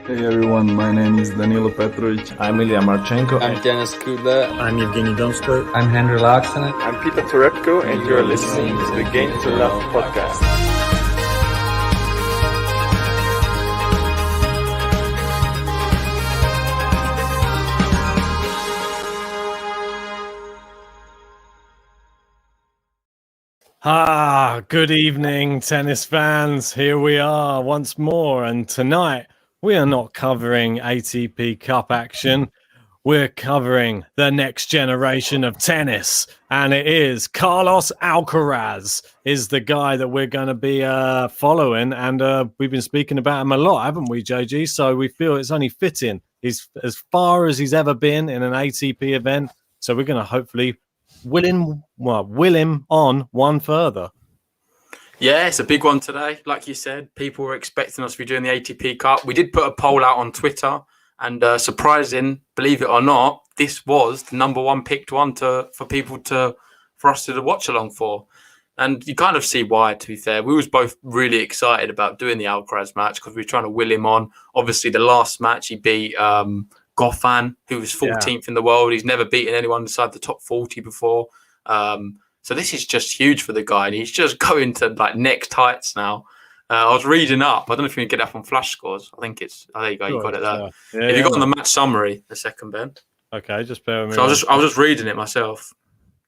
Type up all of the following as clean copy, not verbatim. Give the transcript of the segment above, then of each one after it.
Hey everyone, my name is Danilo Petrovic. I'm Ilya Marchenko. I'm Denis Kudla. I'm Evgeny Donskoy. I'm Henry Laaksonen. I'm Peter Torebko, and you're listening to the Game to Love podcast. Good evening, tennis fans. Here we are once more, and tonight we are not covering ATP Cup action. We're covering the next generation of tennis, and it is Carlos Alcaraz is the guy that we're going to be following, and we've been speaking about him a lot, haven't we, JG? So we feel it's only fitting. He's as far as he's ever been in an ATP event, so we're going to hopefully will him on one further. Yeah, it's a big one today. Like you said, people were expecting us to be doing the ATP Cup. We did put a poll out on Twitter, and surprising, believe it or not, this was the number one picked one for us to watch along for. And you kind of see why, to be fair. We was both really excited about doing the Alcaraz match because we were trying to will him on. Obviously, the last match he beat Goffin, who was 14th in the world. He's never beaten anyone inside the top 40 before. So this is just huge for the guy, and he's just going to like next heights now. I was reading up. I don't know if you can get that from Flash Scores. I think it's. Oh, there you go. You got it there. If you got on the match summary, a second, Ben. Okay, just bear with me. So I was just reading it myself.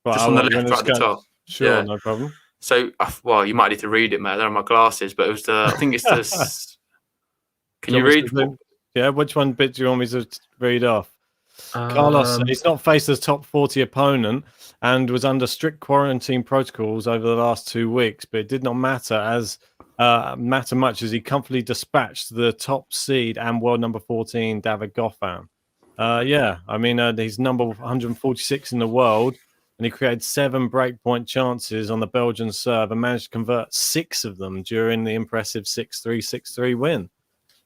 Right, just on the left, right at the top. Sure, no problem. So, well, you might need to read it, mate. I don't have my glasses, but it was the. I think it's the. Can you read? Yeah, which one bit do you want me to read off? Carlos, he's not faced a top 40 opponent and was under strict quarantine protocols over the last 2 weeks, but it did not matter much as he comfortably dispatched the top seed and world number 14, David Goffin. He's number 146 in the world, and he created 7 breakpoint chances on the Belgian serve and managed to convert 6 of them during the impressive 6-3, 6-3 win.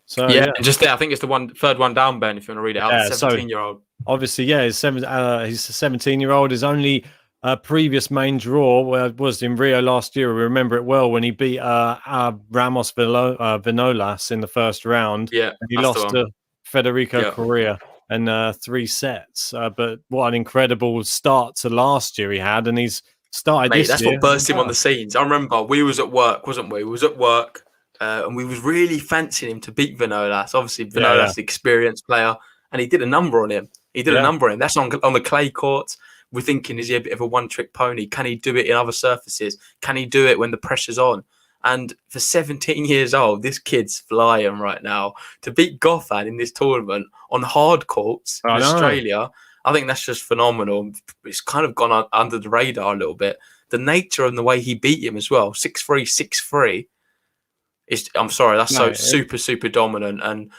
So just there. I think it's the third one down, Ben. If you want to read it out, 17-year-old. Obviously, he's a 17-year-old. His only previous main draw was in Rio last year. We remember it well when he beat Ramos Vinolas in the first round. Yeah, and he lost to Federico Correa in 3 sets. But what an incredible start to last year he had, and he's started this year. That's what burst him on the scenes. I remember we was at work, wasn't we? We was at work. And we was really fancying him to beat Vinolas. Obviously, Vinolas, the experienced player, and he did a number on him. That's on the clay courts. We're thinking, is he a bit of a one-trick pony? Can he do it in other surfaces? Can he do it when the pressure's on? And for 17 years old, this kid's flying right now. To beat Goffin in this tournament on hard courts in Australia, I think that's just phenomenal. It's kind of gone under the radar a little bit. The nature and the way he beat him as well, 6-3, 6-3. I'm sorry, that's super dominant, and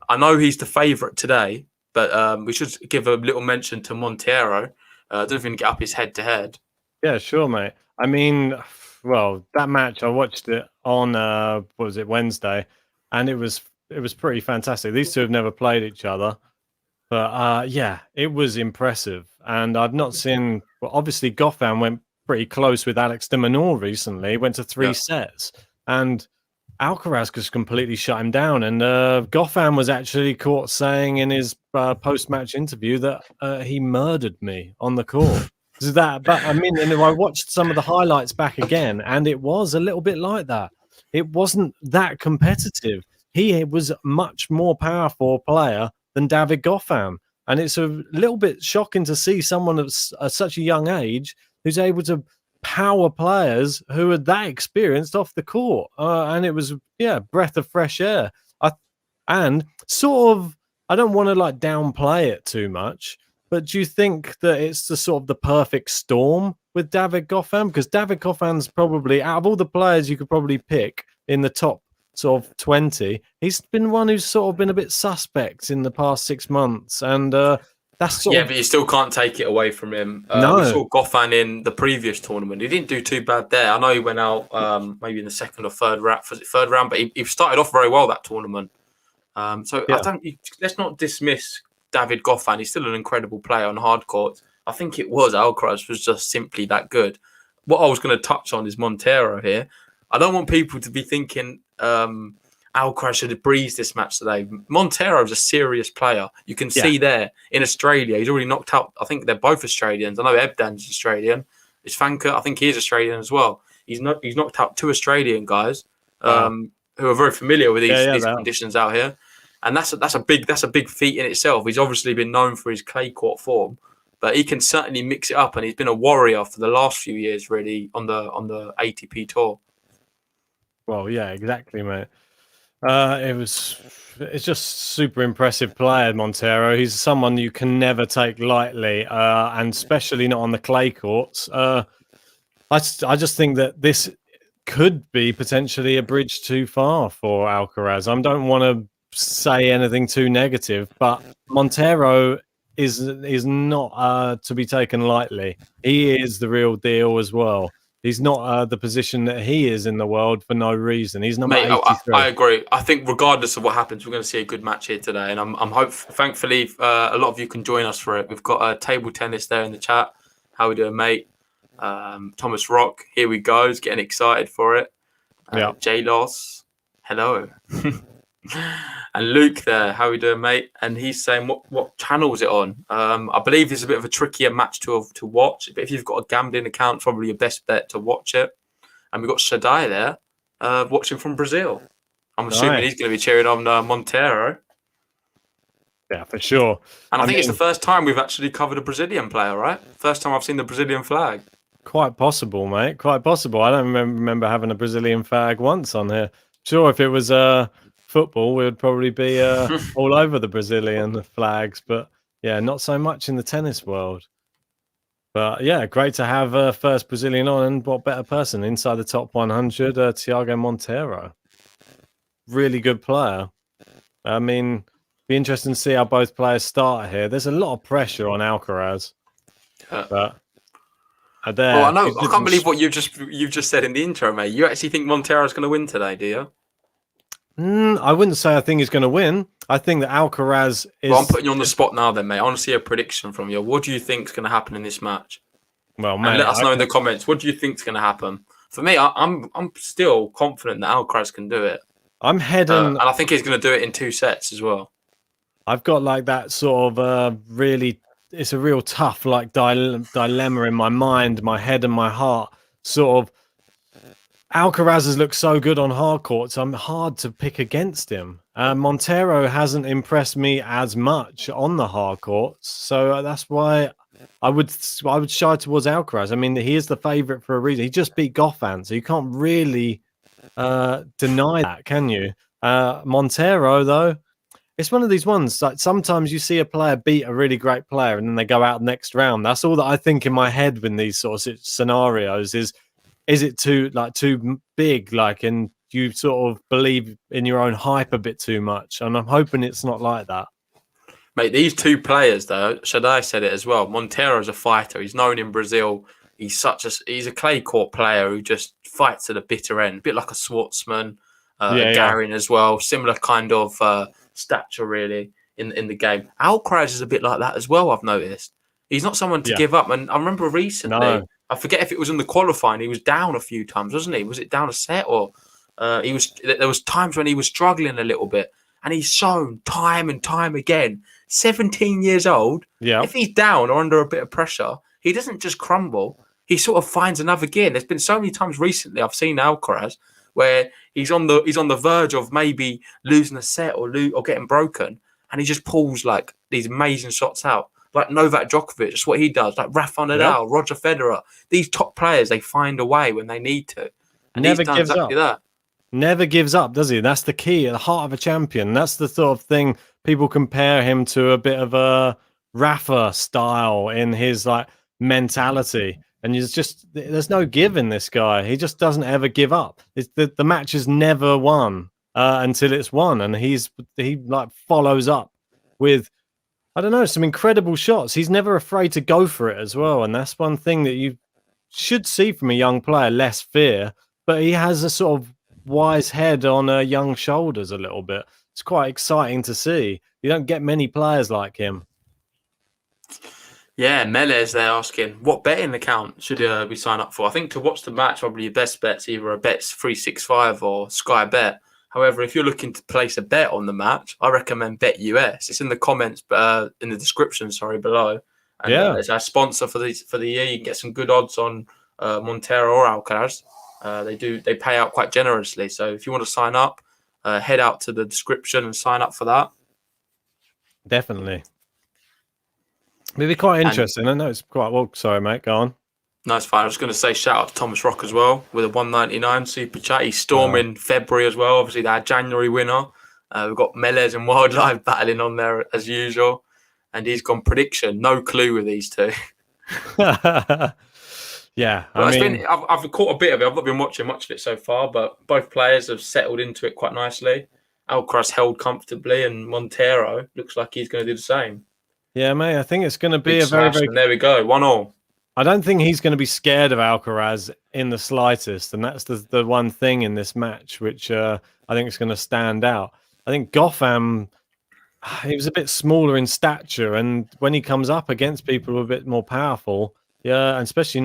I know he's the favourite today, but we should give a little mention to Monteiro. I don't think he can get up his head-to-head. Yeah, sure, mate. I mean, well, that match I watched it on Wednesday, and it was pretty fantastic. These two have never played each other, but it was impressive, and I've not seen. Well, obviously, Goffin went pretty close with Alex de Minaur recently. Went to 3 sets, and Alcaraz just completely shut him down, and Goffin was actually caught saying in his post-match interview that he murdered me on the court. But I mean, and I watched some of the highlights back again, and it was a little bit like that. It wasn't that competitive. He was a much more powerful player than David Goffin, and it's a little bit shocking to see someone at such a young age who's able to power players who are that experienced off the court, and it was breath of fresh air. I don't want to like downplay it too much, but do you think that it's the perfect storm with David Goffin? Because David Goffin's probably, out of all the players you could probably pick in the top sort of 20, he's been one who's sort of been a bit suspect in the past 6 months, and but you still can't take it away from him. No. We saw Goffin in the previous tournament. He didn't do too bad there. I know he went out maybe in the second or third round. Was it third round? But he started off very well that tournament. Let's not dismiss David Goffin. He's still an incredible player on hard court. I think it was Alcaraz was just simply that good. What I was going to touch on is Monteiro here. I don't want people to be thinking Alcaraz should have breezed this match today. Monteiro is a serious player. You can see there in Australia, he's already knocked out. I think they're both Australians. I know Ebdan's Australian. It's Fanka. I think he is Australian as well. He's knocked out 2 Australian guys who are very familiar with these conditions out here, and that's a big feat in itself. He's obviously been known for his clay court form, but he can certainly mix it up, and he's been a warrior for the last few years, really, on the ATP tour. Well, yeah, exactly, mate. It's just super impressive player, Monteiro. He's someone you can never take lightly, and especially not on the clay courts. I just think that this could be potentially a bridge too far for Alcaraz. I don't want to say anything too negative, but Monteiro is not to be taken lightly. He is the real deal as well. He's not the position that he is in the world for no reason. He's number 83. I agree. I think regardless of what happens, we're going to see a good match here today, and thankfully a lot of you can join us for it. We've got table tennis there in the chat. How we doing, mate? Thomas Rock, here we go. He's getting excited for it. J Loss, hello. And Luke there, how we doing, mate? And he's saying, what channel is it on? I believe it's a bit of a trickier match to watch, but if you've got a gambling account, probably your best bet to watch it. And we've got Shaddai there, watching from Brazil. I'm assuming he's going to be cheering on Monteiro. Yeah, for sure. And I think it's the first time we've actually covered a Brazilian player, right? First time I've seen the Brazilian flag. Quite possible, mate. Quite possible. I don't remember having a Brazilian flag once on here. Sure, if it was football, we would probably be all over the Brazilian flags, but yeah, not so much in the tennis world. But yeah, great to have first Brazilian on, and what better person inside the top 100, Thiago Monteiro. Really good player. I mean, be interesting to see how both players start here. There's a lot of pressure on Alcaraz. But I can't believe what you've just said in the intro, mate. You actually think Monteiro's going to win today, do you? I wouldn't say I think he's going to win. I think that Alcaraz is... Well, I'm putting you on the spot now then, mate. I want to see a prediction from you. What do you think is going to happen in this match? Well, mate, and let us know in the comments. What do you think is going to happen? For me, I'm still confident that Alcaraz can do it. I'm heading... and I think he's going to do it in 2 sets as well. I've got like that sort of really... It's a real tough like dilemma in my mind, my head and my heart. Sort of... Alcaraz has looked so good on hard courts. I'm hard to pick against him. Monteiro hasn't impressed me as much on the hard courts, so that's why I would shy towards Alcaraz. I mean, he is the favourite for a reason. He just beat Goffin, so you can't really deny that, can you? Monteiro, though, it's one of these ones. Like sometimes you see a player beat a really great player, and then they go out next round. That's all that I think in my head when these sort of scenarios is it too big, like, and you sort of believe in your own hype a bit too much? And I'm hoping it's not like that. Mate, these 2 players, though, Shaddai said it as well. Monteiro's a fighter. He's known in Brazil. He's a clay court player who just fights to the bitter end, a bit like a Schwartzman, Garin as well. Similar kind of stature, really, in the game. Alcaraz is a bit like that as well, I've noticed. He's not someone to give up. And I remember recently, I forget if it was in the qualifying, he was down a few times, wasn't he? Was it down a set or there was times when he was struggling a little bit, and he's shown time and time again, 17 years old, if he's down or under a bit of pressure, he doesn't just crumble. He sort of finds another gear. There's been so many times recently I've seen Alcaraz where he's on the verge of maybe losing a set or getting broken, and he just pulls like these amazing shots out. Like Novak Djokovic, that's what he does. Like Rafa Nadal, Roger Federer. These top players, they find a way when they need to. And Never he's done gives exactly up. that. Never gives up, does he? That's the key at the heart of a champion. That's the sort of thing people compare him to, a bit of a Rafa style in his like mentality. And there's no give in this guy. He just doesn't ever give up. The match is never won until it's won, and he like follows up with, I don't know, some incredible shots. He's never afraid to go for it as well. And that's one thing that you should see from a young player, less fear. But he has a sort of wise head on young shoulders a little bit. It's quite exciting to see. You don't get many players like him. Yeah, Melez, they're asking, what betting account should we sign up for? I think to watch the match, probably your best bet's either a Bets 365 or Sky Bet. However, if you're looking to place a bet on the match, I recommend Bet US. It's in the comments, in the description, below. And it's our sponsor for the year. You can get some good odds on Monteiro or Alcaraz. They pay out quite generously. So if you want to sign up, head out to the description and sign up for that. Definitely. It'll be quite interesting. I know it's quite well. Sorry, mate. Go on. No, it's fine. I was going to say shout out to Thomas Rock as well with a 199 super chat. He's storming February as well. Obviously, our January winner. We've got Melez and Wildlife battling on there as usual. And he's gone prediction. No clue with these two. Yeah. I've caught a bit of it. I've not been watching much of it so far, but both players have settled into it quite nicely. Alcaraz held comfortably, and Monteiro looks like he's going to do the same. Yeah, mate. I think it's going to be Big very. And there we go. 1-1. I don't think he's going to be scared of Alcaraz in the slightest, and that's the one thing in this match which I think is going to stand out. I think Gotham, he was a bit smaller in stature, and when he comes up against people who are a bit more powerful, and especially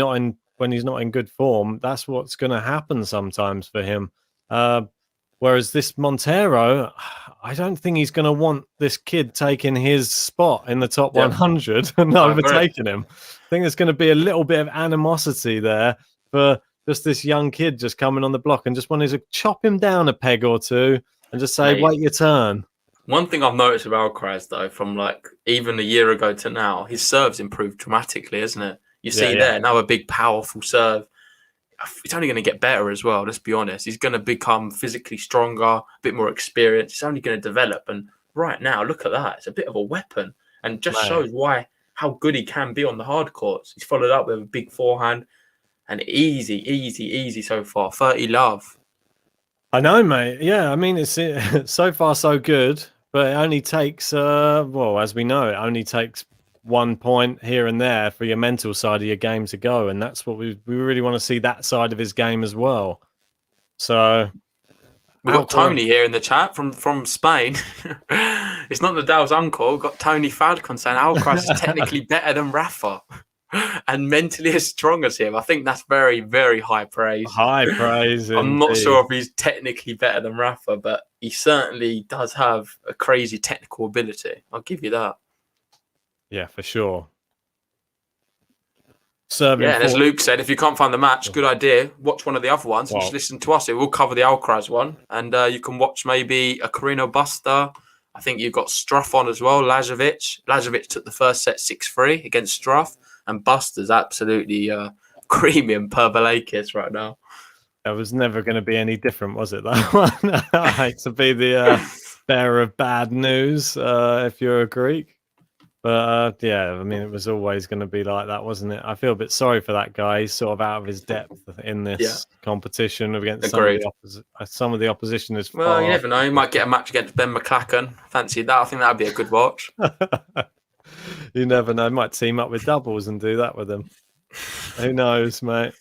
when he's not in good form, that's what's going to happen sometimes for him. Whereas this Monteiro, I don't think he's going to want this kid taking his spot in the top 100 and overtaking him. I think there's going to be a little bit of animosity there for just this young kid just coming on the block and just wanting to chop him down a peg or two and just say, wait your turn. One thing I've noticed with Alcaraz, though, from like even a year ago to now, his serve's improved dramatically, isn't it? You see there, now a big, powerful serve. It's only going to get better as well, let's be honest. He's going to become physically stronger, a bit more experienced. It's only going to develop. And right now, look at that. It's a bit of a weapon and just shows how good he can be on the hard courts. He's followed up with a big forehand and easy so far. 30 love. I know, mate. Yeah, I mean, it's so far so good, but it only takes, as we know, it only takes 1 point here and there for your mental side of your game to go, and that's what we really want to see, that side of his game as well. So we've got Tony here in the chat from Spain. It's not Nadal's uncle. We've got Tony Falcon saying Alcaraz is technically better than Rafa and mentally as strong as him. I think that's very, very high praise. High praise. I'm not sure if he's technically better than Rafa, but he certainly does have a crazy technical ability. I'll give you that. Yeah, for sure. Serving and as Luke said, if you can't find the match, good idea. Watch one of the other ones and just listen to us. We'll cover the Alcaraz one. And you can watch maybe a Carino Buster. I think you've got Struff on as well, Lajovic. Lajovic took the first set 6-3 against Struff. And Buster's absolutely creamy and Perbalakis right now. That was never going to be any different, was it, that one? I hate to be the bearer of bad news if you're a Greek. But I mean, it was always going to be like that, wasn't it? I feel a bit sorry for that guy. He's sort of out of his depth in this competition against some of the opposition. Well, you never know. He might get a match against Ben McLachlan. Fancy that. I think that would be a good watch. You never know. Might team up with doubles and do that with him. Who knows, mate?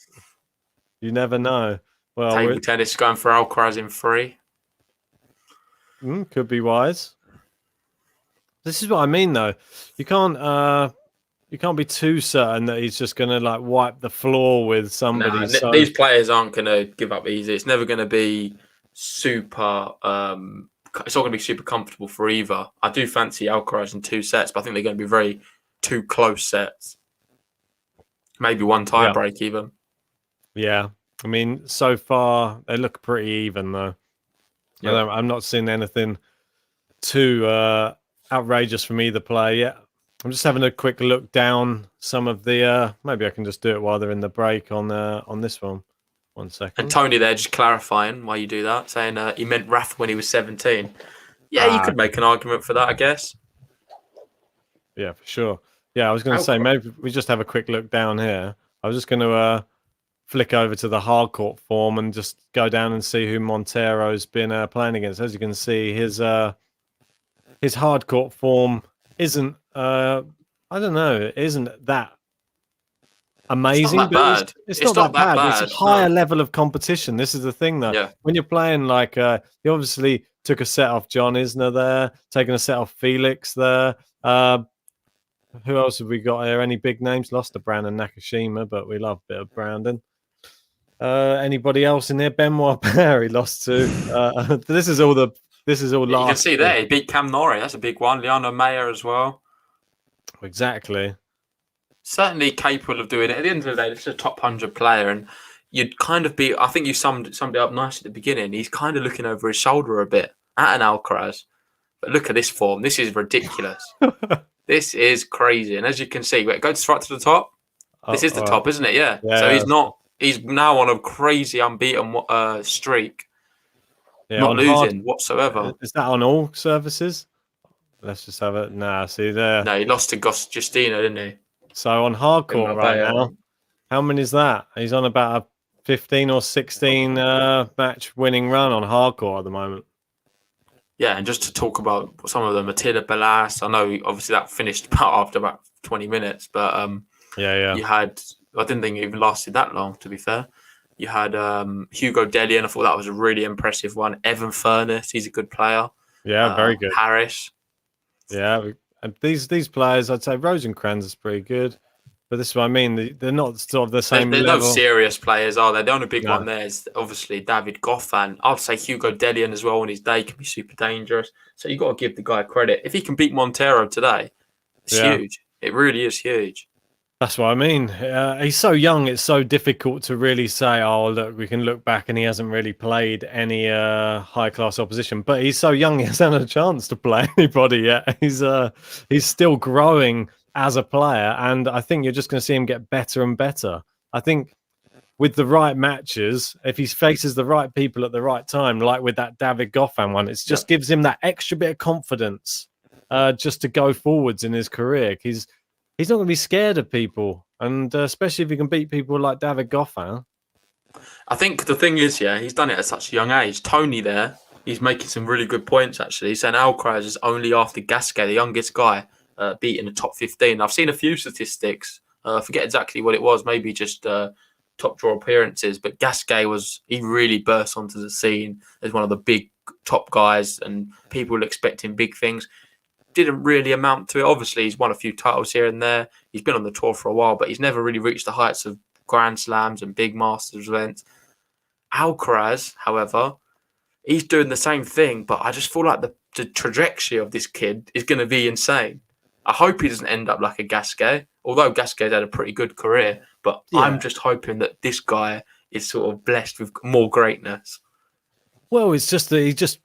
You never know. Well, table tennis going for Alcaraz in 3. Could be wise. This is what I mean, though. You can't be too certain that he's just going to like wipe the floor with somebody. Nah, these players aren't going to give up easy. It's never going to be super. It's not going to be super comfortable for either. I do fancy Alcaraz in 2 sets, but I think they're going to be two close sets. Maybe one tie break even. Yeah, I mean, so far they look pretty even, though. Yeah. I'm not seeing anything too outrageous from either player yet. I'm just having a quick look down some of the. Maybe I can just do it while they're in the break on this one. 1 second. And Tony there just clarifying why you do that, saying he meant Rafa when he was 17. Yeah, you could make an argument for that, I guess. Yeah, for sure. Yeah, I was going to say maybe we just have a quick look down here. I was just going to flick over to the hard court form and just go down and see who Monteiro's been playing against. As you can see, his hard court form isn't I don't know, it isn't that amazing. It's not that bad. It's a higher level of competition. This is the thing, though. Yeah. When you're playing like you obviously took a set off John Isner there, taking a set off Felix there. Who else have we got here? Any big names? Lost to Brandon Nakashima, but we love a bit of Brandon. Anybody else in there? Benoit Paire, he lost to. This is all You can last. see there, he beat Cam Norrie. That's a big one. Liana Mayer as well. Exactly. Certainly capable of doing it. At the end of the day, this is a top 100 player, and you'd kind of be. I think you summed it up nice at the beginning. He's kind of looking over his shoulder a bit at an Alcaraz. But look at this form. This is ridiculous. This is crazy. And as you can see, go right to the top. This is the top, isn't it? Yeah. So he's not. He's now on a crazy unbeaten streak. Yeah, not losing whatsoever. Is that on all services? Let's just have it. Nah, see there. No, he lost to Justina, didn't he? So on hardcore right now, how many is that? He's on about a 15 or 16 match winning run on hardcore at the moment. Yeah, and just to talk about some of them, Matilda Balas, I know obviously that finished after about 20 minutes, but you had, I didn't think it even lasted that long, to be fair. You had Hugo Delian, I thought that was a really impressive one. Evan Furness, he's a good player. Yeah, very good. Harris. Yeah, and these players, I'd say Rosencrantz is pretty good. But this is what I mean. They're not sort of the same They're level. no serious players, are they? The only big one there is obviously David Goffin. I'd say Hugo Delian as well on his day can be super dangerous. So you've got to give the guy credit. If he can beat Monteiro today, it's huge. It really is huge. That's what I mean. He's so young, it's so difficult to really say, oh, look, we can look back and he hasn't really played any high-class opposition. But he's so young, he hasn't had a chance to play anybody yet. He's still growing as a player, and I think you're just going to see him get better and better. I think with the right matches, if he faces the right people at the right time, like with that David Goffin one, it just gives him that extra bit of confidence just to go forwards in his career. He's not going to be scared of people, and especially if he can beat people like David Goffin. I think the thing is, he's done it at such a young age. Tony there, he's making some really good points, actually. He's saying Alcaraz is only after Gasquet, the youngest guy, beating the top 15. I've seen a few statistics. I forget exactly what it was, maybe just top draw appearances, but Gasquet he really burst onto the scene as one of the big top guys, and people were expecting big things. Didn't really amount to it. Obviously, he's won a few titles here and there. He's been on the tour for a while, but he's never really reached the heights of Grand Slams and big Masters events. Alcaraz, however, he's doing the same thing, but I just feel like the trajectory of this kid is going to be insane. I hope he doesn't end up like a Gasquet, although Gasquet's had a pretty good career, but I'm just hoping that this guy is sort of blessed with more greatness. Well, it's just that he just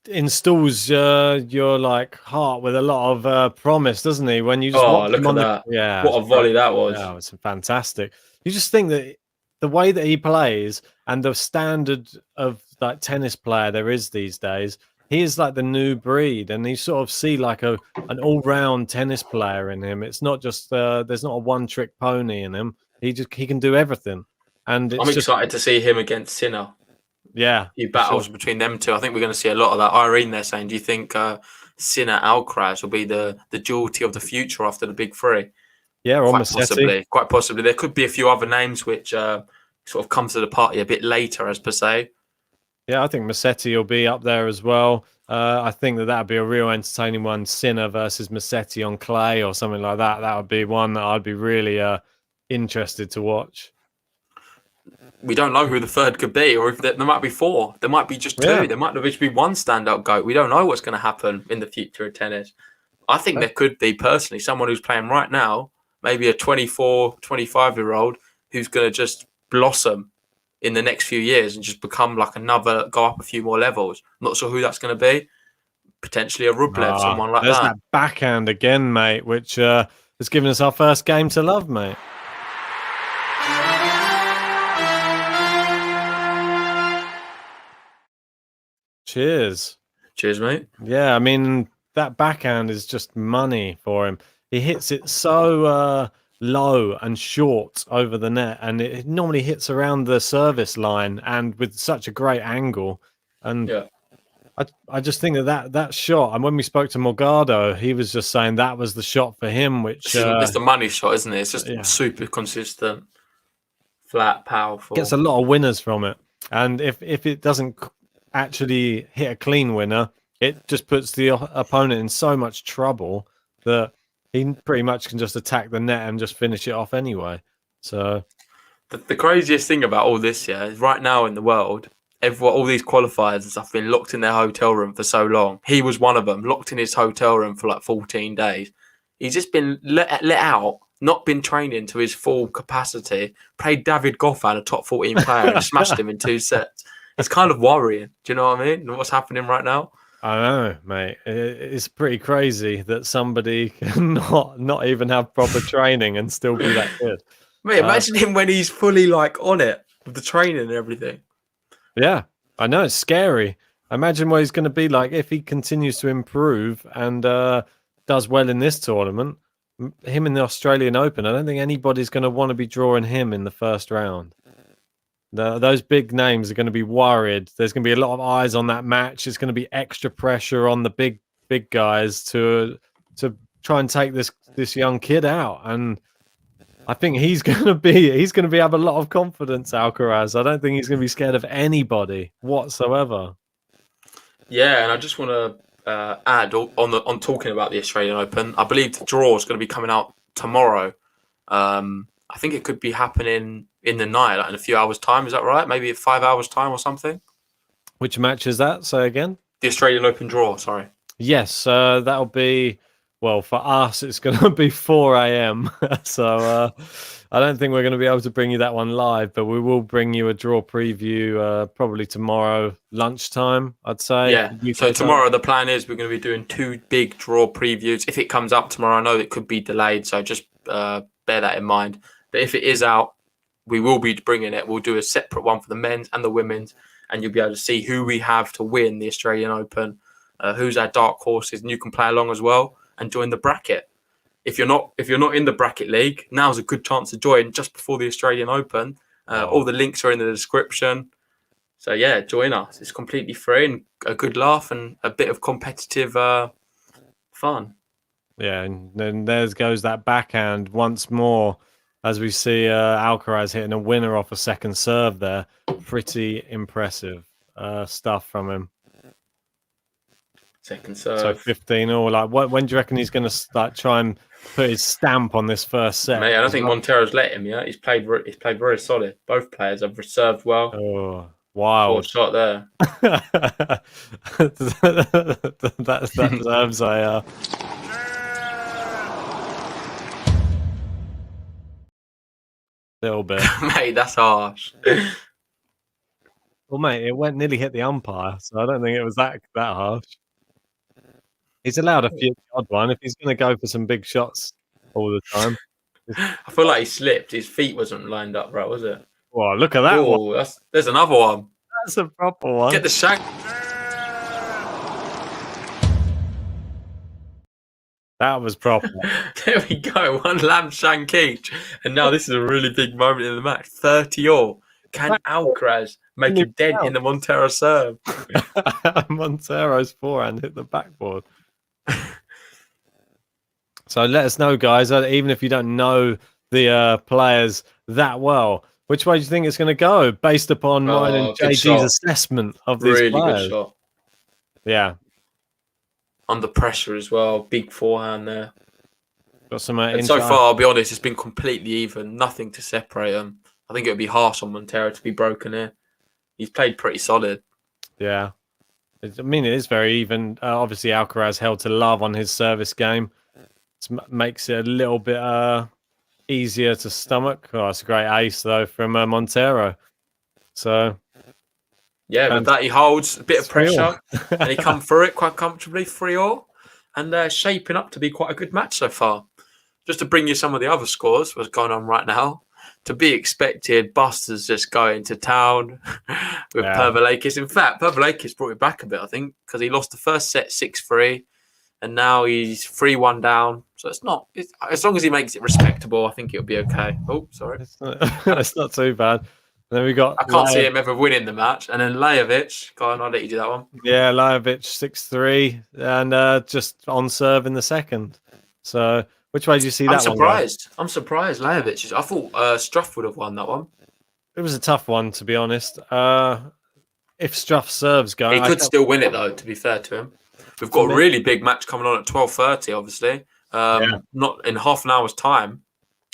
installs your like heart with a lot of promise, doesn't he? When you just watch look him at that. What a volley that was. Yeah, it's fantastic. You just think that the way that he plays and the standard of like tennis player there is these days, he is like the new breed, and you sort of see like an all-round tennis player in him. It's not just there's not a one-trick pony in him. He can do everything. And I'm excited to see him against Sinner. Yeah, few battles between them two. I think we're going to see a lot of that. Irene there saying, do you think Sinner Alcaraz will be the duality of the future after the big three? Yeah, or quite possibly. There could be a few other names which sort of come to the party a bit later, as per se. Yeah, I think Musetti will be up there as well. I think that would be a real entertaining one. Sinner versus Musetti on clay or something like that. That would be one that I'd be really interested to watch. We don't know who the third could be, or if there might be four. There might be just two. Yeah. There might just be one standout GOAT. We don't know what's going to happen in the future of tennis. I think there could be, personally, someone who's playing right now, maybe a 24, 25-year-old who's going to just blossom in the next few years and just become like go up a few more levels. I'm not sure who that's going to be. Potentially a Rublev, someone like that. There's that backhand again, mate, which has given us our first game to love, mate. Cheers. Cheers, mate. Yeah, I mean, that backhand is just money for him. He hits it so low and short over the net, and it normally hits around the service line and with such a great angle. And I just think that shot, and when we spoke to Morgado, he was just saying that was the shot for him, which... it's the money shot, isn't it? It's just super consistent, flat, powerful. Gets a lot of winners from it. And if it doesn't actually hit a clean winner, it just puts the opponent in so much trouble that he pretty much can just attack the net and just finish it off anyway. So The craziest thing about all this, yeah, is right now in the world, all these qualifiers and stuff have been locked in their hotel room for so long. He was one of them, locked in his hotel room for like 14 days. He's just been let out, not been training to his full capacity, played David Goffin, a top 14 player, and smashed him in 2 sets. It's kind of worrying. Do you know what I mean? What's happening right now? I know, mate. It's pretty crazy that somebody can not even have proper training and still be that good. Mate, imagine him when he's fully like on it with the training and everything. Yeah, I know, it's scary. Imagine what he's going to be like if he continues to improve and does well in this tournament. Him in the Australian Open, I don't think anybody's going to want to be drawing him in the first round. Those big names are going to be worried. There's going to be a lot of eyes on that match. It's going to be extra pressure on the big guys to try and take this young kid out. And I think he's going to be have a lot of confidence, Alcaraz. I don't think he's going to be scared of anybody whatsoever. Yeah, and I just want to add on talking about the Australian Open. I believe the draw is going to be coming out tomorrow. I think it could be happening in the night, like in a few hours' time. Is that right? Maybe 5 hours' time or something. Which match is that? Say again. The Australian Open draw. Sorry. Yes, that'll be. Well, for us, it's going to be 4 a.m. So I don't think we're going to be able to bring you that one live, but we will bring you a draw preview probably tomorrow lunchtime, I'd say. Yeah. So tomorrow the plan is we're going to be doing 2 big draw previews. If it comes up tomorrow, I know it could be delayed, so just bear that in mind. But if it is out, we will be bringing it. We'll do a separate one for the men's and the women's, and you'll be able to see who we have to win the Australian Open, who's our dark horses, and you can play along as well and join the bracket. If you're not in the bracket league, now's a good chance to join just before the Australian Open. All the links are in the description. So yeah, join us. It's completely free and a good laugh and a bit of competitive fun. Yeah, and then there goes that backhand once more as we see Alcaraz hitting a winner off a second serve there. Pretty impressive stuff from him. Second serve. So 15-all. Like, when do you reckon he's going to start try and put his stamp on this first set? Mate, I don't think Monteiro's let him yet. He's played very solid. Both players have served well. Oh, wild shot there. that deserves a. Little bit. Mate, that's harsh. Well, mate, it nearly hit the umpire, so I don't think it was that harsh. He's allowed a few odd one if he's going to go for some big shots all the time. I feel like he slipped. His feet wasn't lined up right, was it? Well, look at that one. There's another one. That's a proper one. Get the shank. That was proper. There we go. 1 lamb shank each. And now this is a really big moment in the match. 30-all. Can Alcaraz make a dent in the Monteiro serve? Monteiro's forehand hit the backboard. So let us know, guys, even if you don't know the players that well, which way do you think it's going to go based upon mine and JG's assessment of these players? Really good shot. Yeah. Under pressure as well. Big forehand there. Got some and so far, I'll be honest, it's been completely even. Nothing to separate them. I think it would be harsh on Monteiro to be broken here. He's played pretty solid. Yeah. I mean, it is very even. Obviously, Alcaraz held to love on his service game. It makes it a little bit easier to stomach. Oh, it's a great ace, though, from Monteiro. So... Yeah, but that he holds a bit of pressure and he come through it quite comfortably, 3-all, and shaping up to be quite a good match so far. Just to bring you some of the other scores, what's going on right now. To be expected, Buster's just going to town with Pervolakis. In fact, Pervolakis brought it back a bit, I think, because he lost the first set 6-3, and now he's 3-1 down. So it's not, as long as he makes it respectable, I think it'll be okay. Oh, sorry. It's not too bad. Then we got. I can't see him ever winning the match. And then Lajovic. Go on, I'll let you do that one. Yeah, Lajovic 6-3 and just on serve in the second. So, which way do you see that one? I'm surprised. Lajovic. I thought Struff would have won that one. It was a tough one, to be honest. If Struff serves go, he could still win it though. To be fair to him, we've got a really big match coming on at 12:30. Obviously, not in half an hour's time.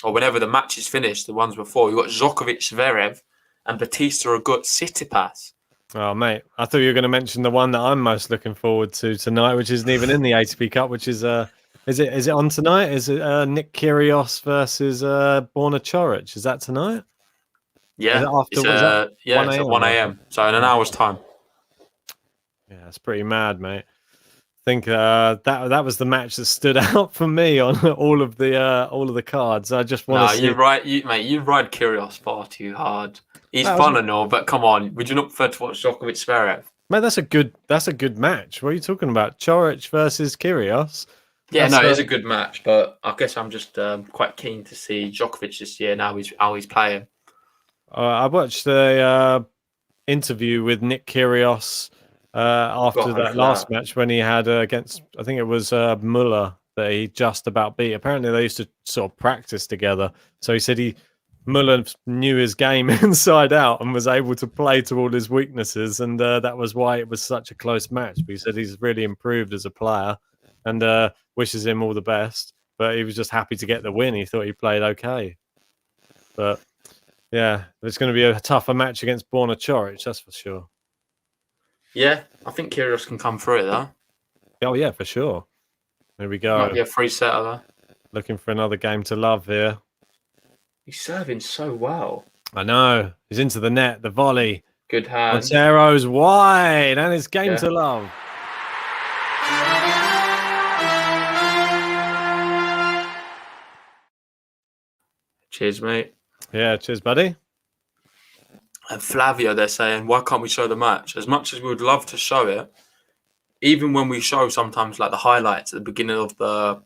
or whenever the match is finished, the ones before, you've got Djokovic, Zverev, and Batista Agut, Tsitsipas. Oh, mate, I thought you were going to mention the one that I'm most looking forward to tonight, which isn't even in the ATP Cup, which is it on tonight? Is it Nick Kyrgios versus Borna Coric? Is that tonight? Yeah, Is it after, it's, is that yeah, 1 it's at a.m.? 1 a.m. So in an hour's time. Yeah, it's pretty mad, mate. I think that was the match that stood out for me on all of the cards. I just want to see. You're right, mate. You ride Kyrgios far too hard. He's fun and all, but come on, would you not prefer to watch Djokovic Zverev? Mate, that's a good match. What are you talking about? Coric versus Kyrgios? Yeah, no, it is a good match, but I guess I'm just quite keen to see Djokovic this year. Now how he's playing. I watched the interview with Nick Kyrgios after that last match when he had against, I think it was Muller that he just about beat. Apparently, they used to sort of practice together. So he said Muller knew his game inside out and was able to play to all his weaknesses, and that was why it was such a close match. But he said he's really improved as a player and wishes him all the best. But he was just happy to get the win. He thought he played okay. But yeah, it's going to be a tougher match against Borna Coric, that's for sure. Yeah, I think Kyrgios can come through it, though. Oh, yeah, for sure. There we go. Might be a free setter, though. Looking for another game to love here. He's serving so well. I know. He's into the net, the volley. Good hand. Monteiro's wide, and it's game to love. Cheers, mate. Yeah, cheers, buddy. And Flavio, they're saying, why can't we show the match? As much as we would love to show it, even when we show sometimes like the highlights at the beginning of the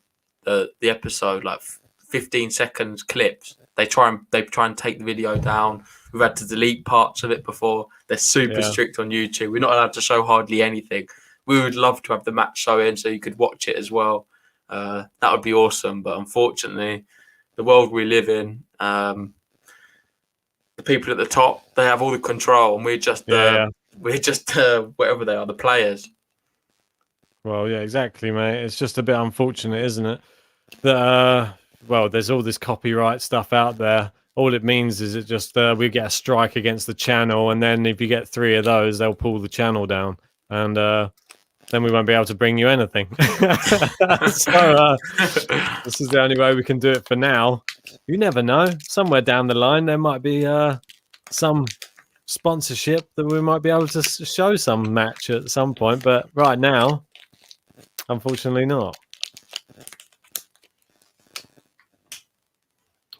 episode, like 15 seconds clips, they try and take the video down. We've had to delete parts of it before. They're super strict on YouTube. We're not allowed to show hardly anything. We would love to have the match showing so you could watch it as well. That would be awesome. But unfortunately, the world we live in, the people at the top, they have all the control, and we're just whatever they are, the players. Well, yeah, exactly, mate. It's just a bit unfortunate, isn't it? That well, there's all this copyright stuff out there. All it means is it just we get a strike against the channel, and then if you get 3 of those, they'll pull the channel down, and then we won't be able to bring you anything. So this is the only way we can do it for now. You never know. Somewhere down the line, there might be some sponsorship that we might be able to show some match at some point. But right now, unfortunately not.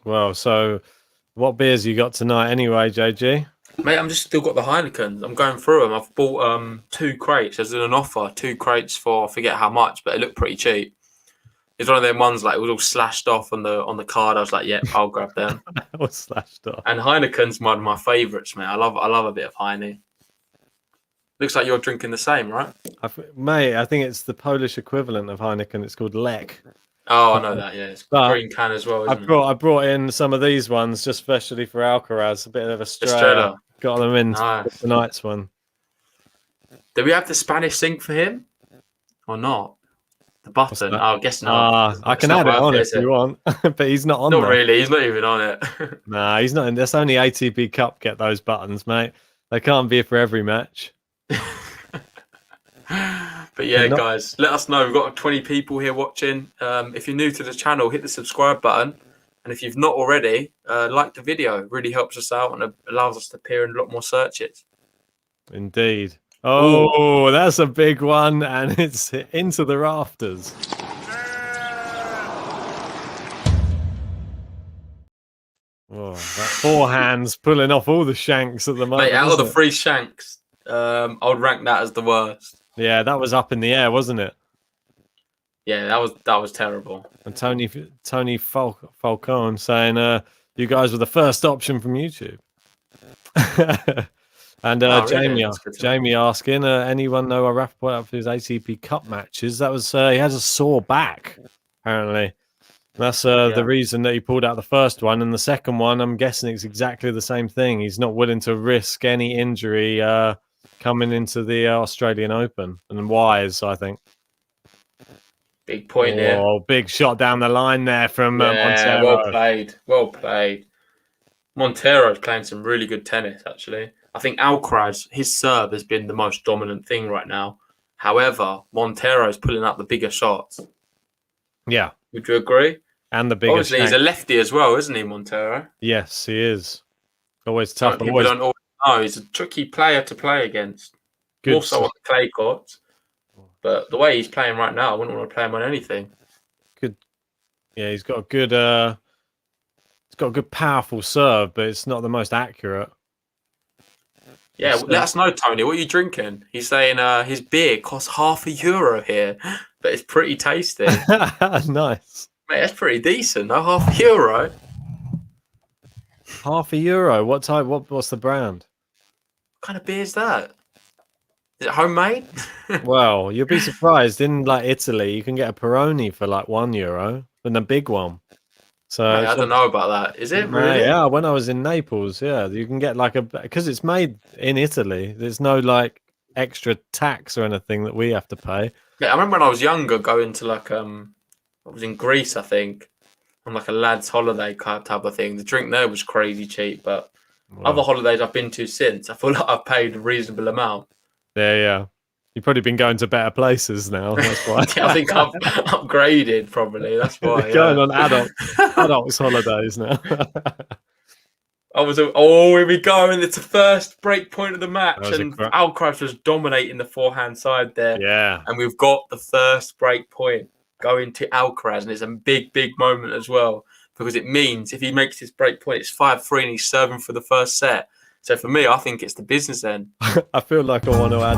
Well, so what beers you got tonight anyway, JG? Mate, I'm just still got the Heinekens. I'm going through them. I've bought 2 crates. There's an offer, 2 crates for I forget how much, but it looked pretty cheap. It's one of them ones like it was all slashed off on the card. I was like, yeah, I'll grab them. It was slashed off. And Heineken's one of my favourites, mate. I love a bit of Heine. Looks like you're drinking the same, right? Mate, I think it's the Polish equivalent of Heineken. It's called Lek. Oh, I know that. Yeah, it's green can as well. Isn't I brought in some of these ones just especially for Alcaraz. A bit of Estrella. Got them in tonight's one. Do we have the Spanish sync for him or not? The button? Oh, I guess not. I can add it on if you want, but he's not on. Not really. He's not even on it. Nah, he's not in. That's only ATP Cup. Get those buttons, mate. They can't be for every match. But yeah, guys, let us know. We've got 20 people here watching. If you're new to the channel, hit the subscribe button. And if you've not already, like the video. It really helps us out and allows us to appear in a lot more searches. Indeed. Oh, that's a big one. And it's into the rafters. Oh, that forehand's pulling off all the shanks at the moment. Mate, out of the 3 shanks, I would rank that as the worst. Yeah, that was up in the air, wasn't it? Yeah, that was terrible. And Tony Falcone saying, "You guys were the first option from YouTube." And Jamie asking, "Anyone know a Rappaport up for his ATP Cup matches?" That was he has a sore back, apparently. That's the reason that he pulled out the first one, and the second one, I'm guessing it's exactly the same thing. He's not willing to risk any injury coming into the Australian Open, and wise, I think. Big point here. Oh, big shot down the line there from Yeah, Monteiro. well played. Well played. Monteiro is playing some really good tennis, actually. I think Alcaraz, his serve has been the most dominant thing right now. However, Monteiro is pulling up the bigger shots. Yeah. Would you agree? And the bigger Obviously, he's a shank. lefty as well, isn't he, Montero? Yes, he is. Always tough. Some people don't always know. He's a tricky player to play against. Good More so on the clay courts. But the way he's playing right now, I wouldn't want to play him on anything. Good. Yeah, he's got a good powerful serve, but it's not the most accurate. Yeah, let us know, Tony. What are you drinking? He's saying his beer costs €0.50 here, but it's pretty tasty. Nice. Mate, that's pretty decent. No, €0.50. €0.50. What type? What's the brand? What kind of beer is that? Is it homemade? Well, you'll be surprised. In like Italy, you can get a Peroni for like €1, and a big one. So Mate, I don't know about that. Is it really? Yeah, when I was in Naples, yeah, you can get like because it's made in Italy. There's no like extra tax or anything that we have to pay. Yeah, I remember when I was younger going to like I was in Greece, I think, on like a lad's holiday type of thing. The drink there was crazy cheap, but other holidays I've been to since, I feel like I've paid a reasonable amount. Yeah. You've probably been going to better places now. That's why. Yeah, I think I've upgraded probably. That's why. You're going on adults holidays now. Here we go, and it's the first break point of the match, and crap. Alcaraz was dominating the forehand side there. Yeah. And we've got the first break point going to Alcaraz, and it's a big, big moment as well, because it means if he makes this break point, it's 5-3, and he's serving for the first set. So for me, I think it's the business end. I feel like I want to add.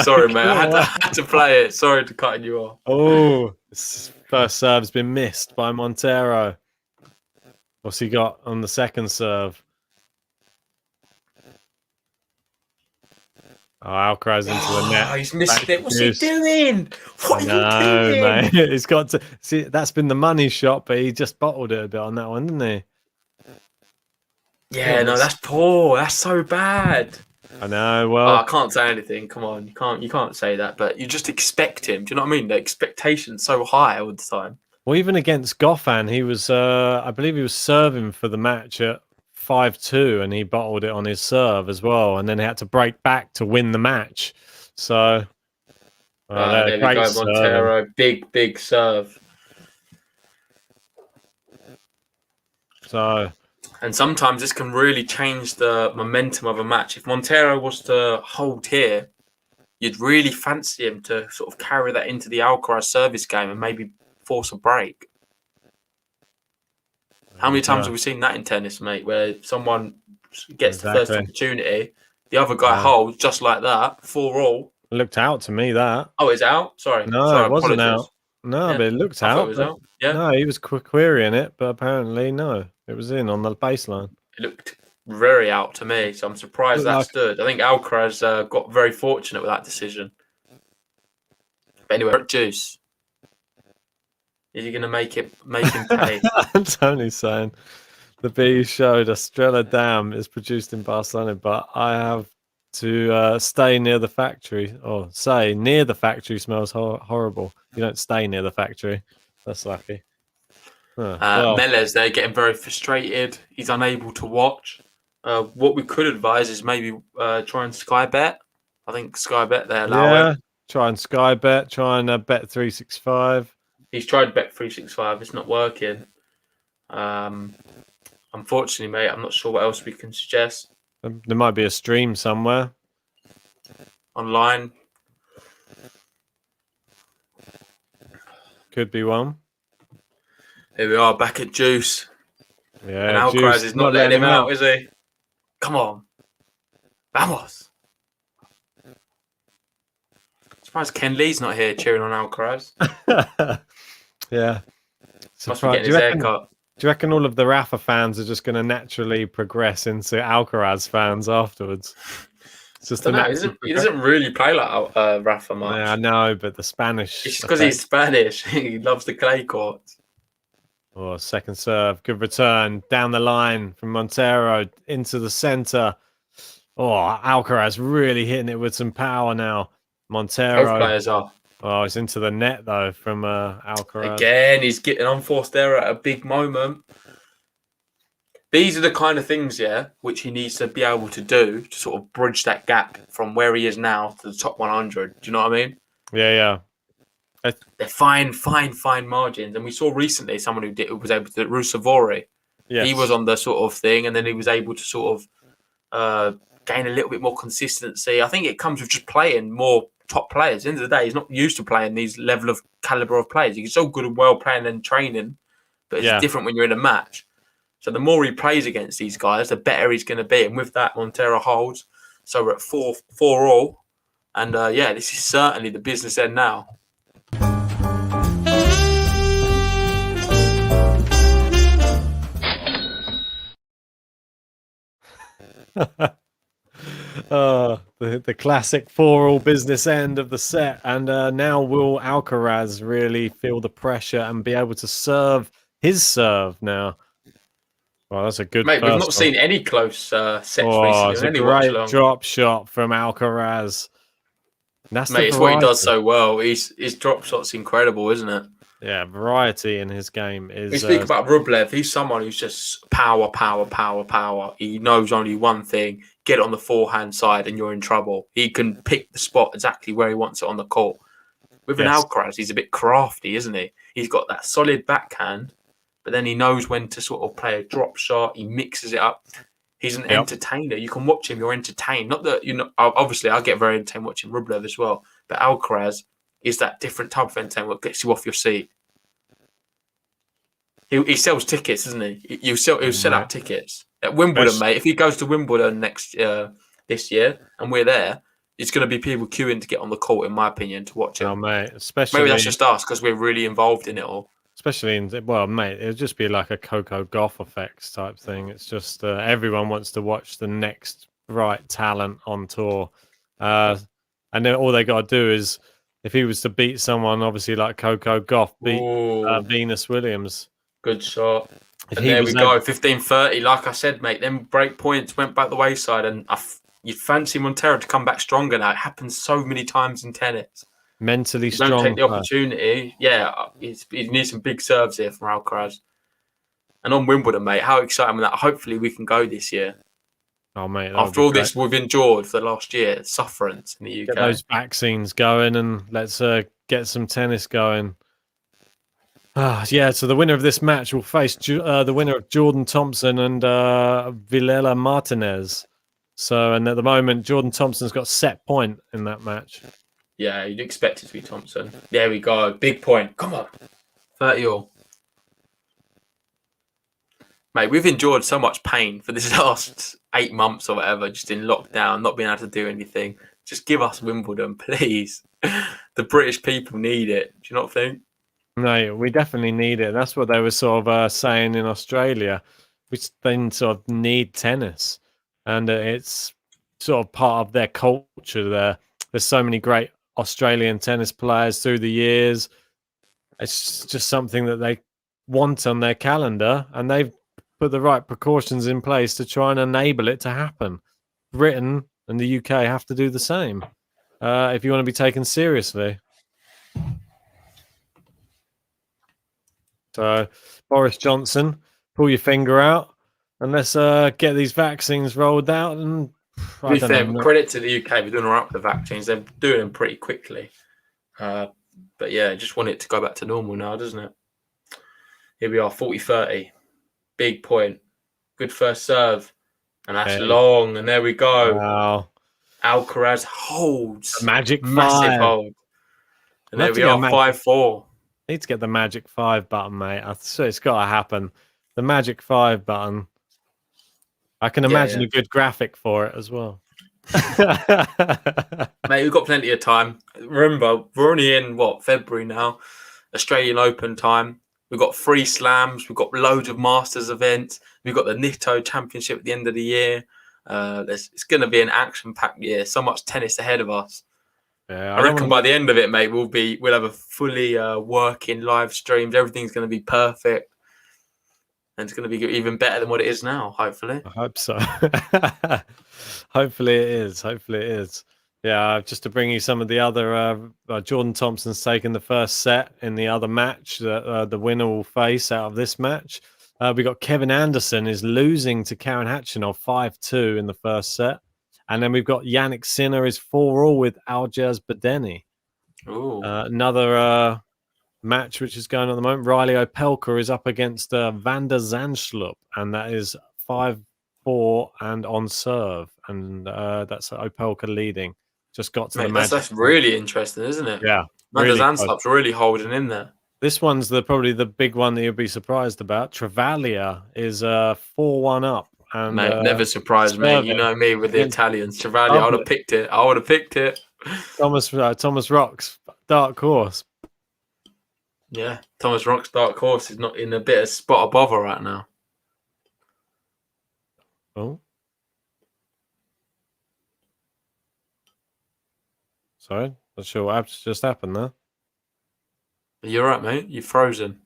Sorry, mate. I had to play it. Sorry to cutting you off. Oh, this first serve's been missed by Monteiro. What's he got on the second serve? Oh, Alcaraz into the net. He's missed it. What's he doing? What are you doing? Mate. He's got to see. That's been the money shot, but he just bottled it a bit on that one, didn't he? Yeah, no, that's poor. That's so bad. I know. Well, I can't say anything. Come on, you can't say that. But you just expect him. Do you know what I mean? The expectation's so high all the time. Well, even against Goffin, he was. I believe he was serving for the match at 5-2, and he bottled it on his serve as well, and then he had to break back to win the match. So there we go, Monteiro. Big serve. So. And sometimes this can really change the momentum of a match. If Monteiro was to hold here, you'd really fancy him to sort of carry that into the Alcaraz service game and maybe force a break. How many times have we seen that in tennis, mate, where someone gets the first opportunity, the other guy holds just like that, 4-all. It looked out to me, that. Oh, it's out? Sorry. No, it wasn't out. No, but it looked out. It was out. Yeah. No, he was querying it, but apparently, no. It was in on the baseline. It looked very out to me, so I'm surprised that stood. I think Alcaraz got very fortunate with that decision. But anyway, Juice. Is he going to make him pay? Tony's saying the B showed Estrella Dam is produced in Barcelona, but I have to stay near the factory, or say near the factory smells horrible. You don't stay near the factory. That's lucky. Melez, they're getting very frustrated. He's unable to watch. What we could advise is maybe try and Sky Bet. I think Sky Bet, they allow it. Try and Sky Bet. Try and Bet 365. He's tried Bet 365. It's not working. Unfortunately, mate, I'm not sure what else we can suggest. There might be a stream somewhere. Online. Could be one. Here we are, back at Juice. Yeah, and Alcaraz is not letting him out, is he? Come on. Vamos. Surprised Ken Lee's not here cheering on Alcaraz. Yeah. Must be getting his haircut. Do you reckon all of the Rafa fans are just going to naturally progress into Alcaraz fans afterwards? It's just he doesn't really play like Rafa much. Yeah, I know, but the Spanish... It's just because he's Spanish. He loves the clay courts. Oh, second serve. Good return. Down the line from Monteiro into the centre. Oh, Alcaraz really hitting it with some power now. Both Monteiro. players are. Oh, it's into the net though from Alcaraz. Again, he's getting unforced error at a big moment. These are the kind of things, which he needs to be able to do to sort of bridge that gap from where he is now to the top 100. Do you know what I mean? Yeah. They're fine margins. And we saw recently someone who was able to do it, Rusevori. Yes. He was on the sort of thing, and then he was able to sort of gain a little bit more consistency. I think it comes with just playing more top players. At the end of the day, he's not used to playing these level of caliber of players. He's so good and well playing and training, but it's different when you're in a match. So the more he plays against these guys, the better he's going to be. And with that, Monteiro holds. So we're at 4-4 and this is certainly the business end now. The classic 4-4 business end of the set, and now will Alcaraz really feel the pressure and be able to serve his serve now? Well, that's a good. Mate, we've not seen any close sets recently. It's a great Watchalong. Drop shot from Alcaraz. It's what he does so well. His drop shot's incredible, isn't it? Yeah, variety in his game is. We speak about Rublev. He's someone who's just power. He knows only one thing: get it on the forehand side, and you're in trouble. He can pick the spot exactly where he wants it on the court. With an Alcaraz, he's a bit crafty, isn't he? He's got that solid backhand, but then he knows when to sort of play a drop shot. He mixes it up. He's an entertainer. You can watch him. You're entertained. Not that obviously, I get very entertained watching Rublev as well, but Alcaraz is that different type of entertainment that gets you off your seat. He sells tickets, doesn't he? He'll sell out tickets at Wimbledon, mate. If he goes to Wimbledon this year and we're there, it's going to be people queuing to get on the court, in my opinion, to watch it. Oh, mate, especially maybe that's just us because we're really involved in it all. Especially mate, it'll just be like a Coco Gauff effects type thing. It's just everyone wants to watch the next right talent on tour, and then all they got to do is, if he was to beat someone, obviously like Coco Gauff beat Venus Williams. Good shot. And there we go, 15-30. Like I said, mate, them break points went back the wayside, and you'd fancy Monteiro to come back stronger now. It happens so many times in tennis. Mentally strong. Don't take the opportunity. Yeah, he needs some big serves here from Alcaraz. And on Wimbledon, mate, how exciting that. Hopefully we can go this year. Oh, mate. After all this we've endured for the last year, sufferance in the UK. Get those vaccines going and let's get some tennis going. So the winner of this match will face the winner of Jordan Thompson and Vilela Martinez. And at the moment, Jordan Thompson's got set point in that match. Yeah, you'd expect it to be Thompson. There we go. Big point. Come on. 30-all. Mate, we've endured so much pain for this last 8 months or whatever, just in lockdown, not being able to do anything. Just give us Wimbledon, please. The British people need it. Do you not think? No, we definitely need it. That's what they were sort of saying in Australia. We then sort of need tennis. And it's sort of part of their culture there. There's so many great Australian tennis players through the years. It's just something that they want on their calendar, and they've put the right precautions in place to try and enable it to happen. Britain and the UK have to do the same if you want to be taken seriously. So, Boris Johnson, pull your finger out and let's get these vaccines rolled out. And to be fair, credit to the UK, we're doing all right with the vaccines. They're doing them pretty quickly. But yeah, just want it to go back to normal now, doesn't it? Here we are, 40-30. Big point. Good first serve. And that's long. And there we go. Wow. Alcaraz holds. Massive hold. And there we are, 5-4. Need to get the Magic 5 button, mate. It's got to happen. The Magic 5 button. I can imagine a good graphic for it as well. Mate, we've got plenty of time. Remember, we're only in, February now. Australian Open time. We've got 3 slams. We've got loads of Masters events. We've got the Nitto Championship at the end of the year. It's going to be an action-packed year. So much tennis ahead of us. Yeah, I reckon by the end of it, mate, we'll have a fully working live streams. Everything's going to be perfect. and it's going to be even better than what it is now. Hopefully. I hope so. Hopefully it is. Hopefully it is. Yeah, just to bring you some of the other, Jordan Thompson's taken the first set in the other match that the winner will face out of this match. We got Kevin Anderson is losing to Karen Khachanov 5-2 in the first set. And then we've got Yannick Sinner is 4-all with Alcaraz Badeni. Another match which is going on at the moment. Riley Opelka is up against Van der Zandschulp, and that is 5-4 and on serve. And that's Opelka leading. Just got to the match. That's really interesting, isn't it? Yeah. Van der Really Zandschulp's really holding in there. This one's probably the big one that you'll be surprised about. Travaglia is 4-1 up. And, mate, never surprised me. You know me with the Italians. Travaglia, I would have picked it. I would have picked it. Thomas Rock's dark horse. Yeah, Thomas Rock's dark horse is not in a bit of spot of bother right now. Oh. Sorry, not sure what just happened there. You're right, mate. You're frozen.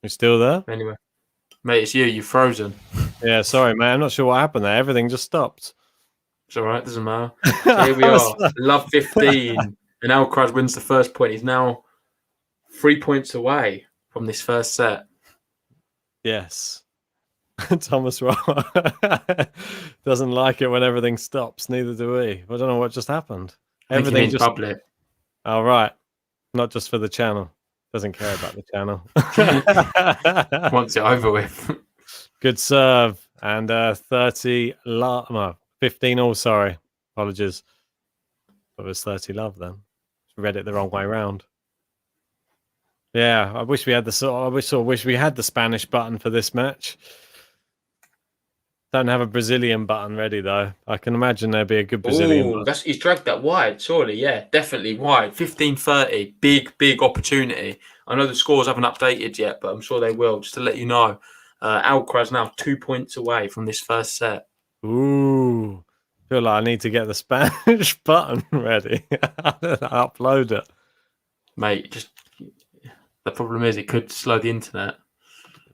You still there? Anyway, mate, it's you. You're frozen. Yeah, sorry, mate. I'm not sure what happened there. Everything just stopped. It's all right. Doesn't matter. So here we are. Love 15. And Alcaraz wins the first point. He's now 3 points away from this first set. Yes. Thomas Rock doesn't like it when everything stops. Neither do we. I don't know what just happened. Everything just public. All right. Not just for the channel. Doesn't care about the channel. Wants it over with. Good serve. And 15 all, sorry. Apologies. It was 30 love then. Read it the wrong way round. Yeah, I wish we had wish we had the Spanish button for this match. Don't have a Brazilian button ready though. I can imagine there'd be a good Brazilian button. He's dragged that wide, surely. Yeah, definitely wide. 15-30. Big opportunity. I know the scores haven't updated yet, but I'm sure they will. Just to let you know, Alcaraz now 2 points away from this first set. Ooh. I feel like I need to get the Spanish button ready. Upload it. Mate, the problem is it could slow the internet.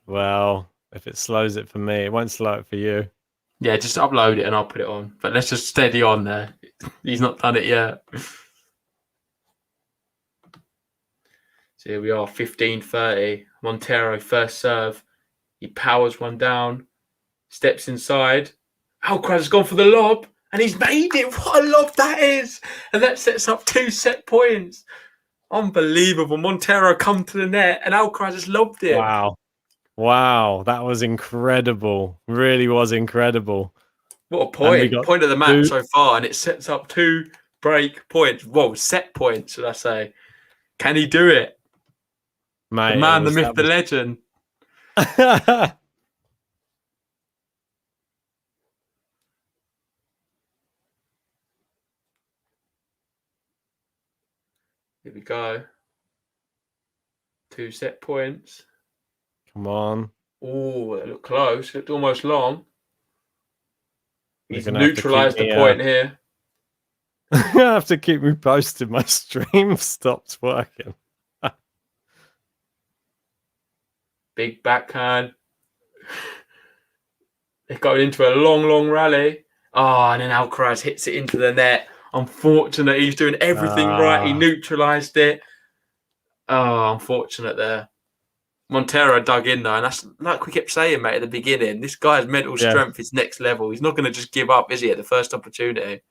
Well, if it slows it for me, it won't slow it for you. Yeah, just upload it and I'll put it on. But let's just steady on there. He's not done it yet. So here we are, 15-30. Monteiro, first serve. He powers one down, steps inside. Alcaraz has gone for the lob, and he's made it. What a lob that is! And that sets up 2 set points. Unbelievable. Monteiro come to the net, and Alcaraz has lobbed it. Wow, that was incredible. Really was incredible. What a point. Point of the match so far, and it sets up 2 break points. Whoa, set points, should I say. Can he do it? Mate, the man, the myth, the legend. Here we go. 2 set points. Come on. Oh, it looked close. It looked almost long. He's neutralised the point here. You have to keep me posted. My stream stopped working. Big backhand. They're going into a long rally. Oh, and then Alcaraz hits it into the net. Unfortunate. He's doing everything right. He neutralised it. Oh, unfortunate there. Monteiro dug in though, and that's like we kept saying, mate, at the beginning. This guy's mental strength is next level. He's not going to just give up, is he, at the first opportunity?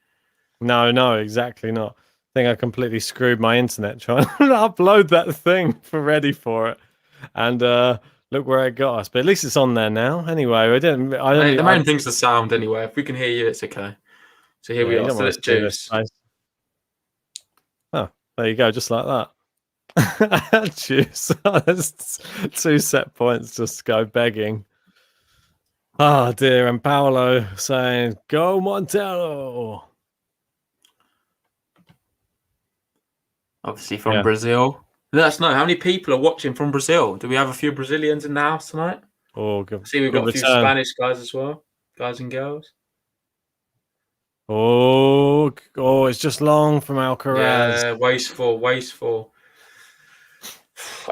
No, exactly not. I think I completely screwed my internet trying to upload that thing for ready for it, and look where it got us. But at least it's on there now. Anyway, the main thing's the sound. Anyway, if we can hear you, it's okay. So here we are. So let's juice. Oh, there you go, just like that. Juice. There's 2 set points just go begging. Oh dear. And Paolo saying, "Go Monteiro." Obviously from Brazil. Let us know how many people are watching from Brazil. Do we have a few Brazilians in the house tonight? Oh, good. See, we've got a few Spanish guys as well, guys and girls. Oh, it's just long from Alcaraz. Yeah, wasteful.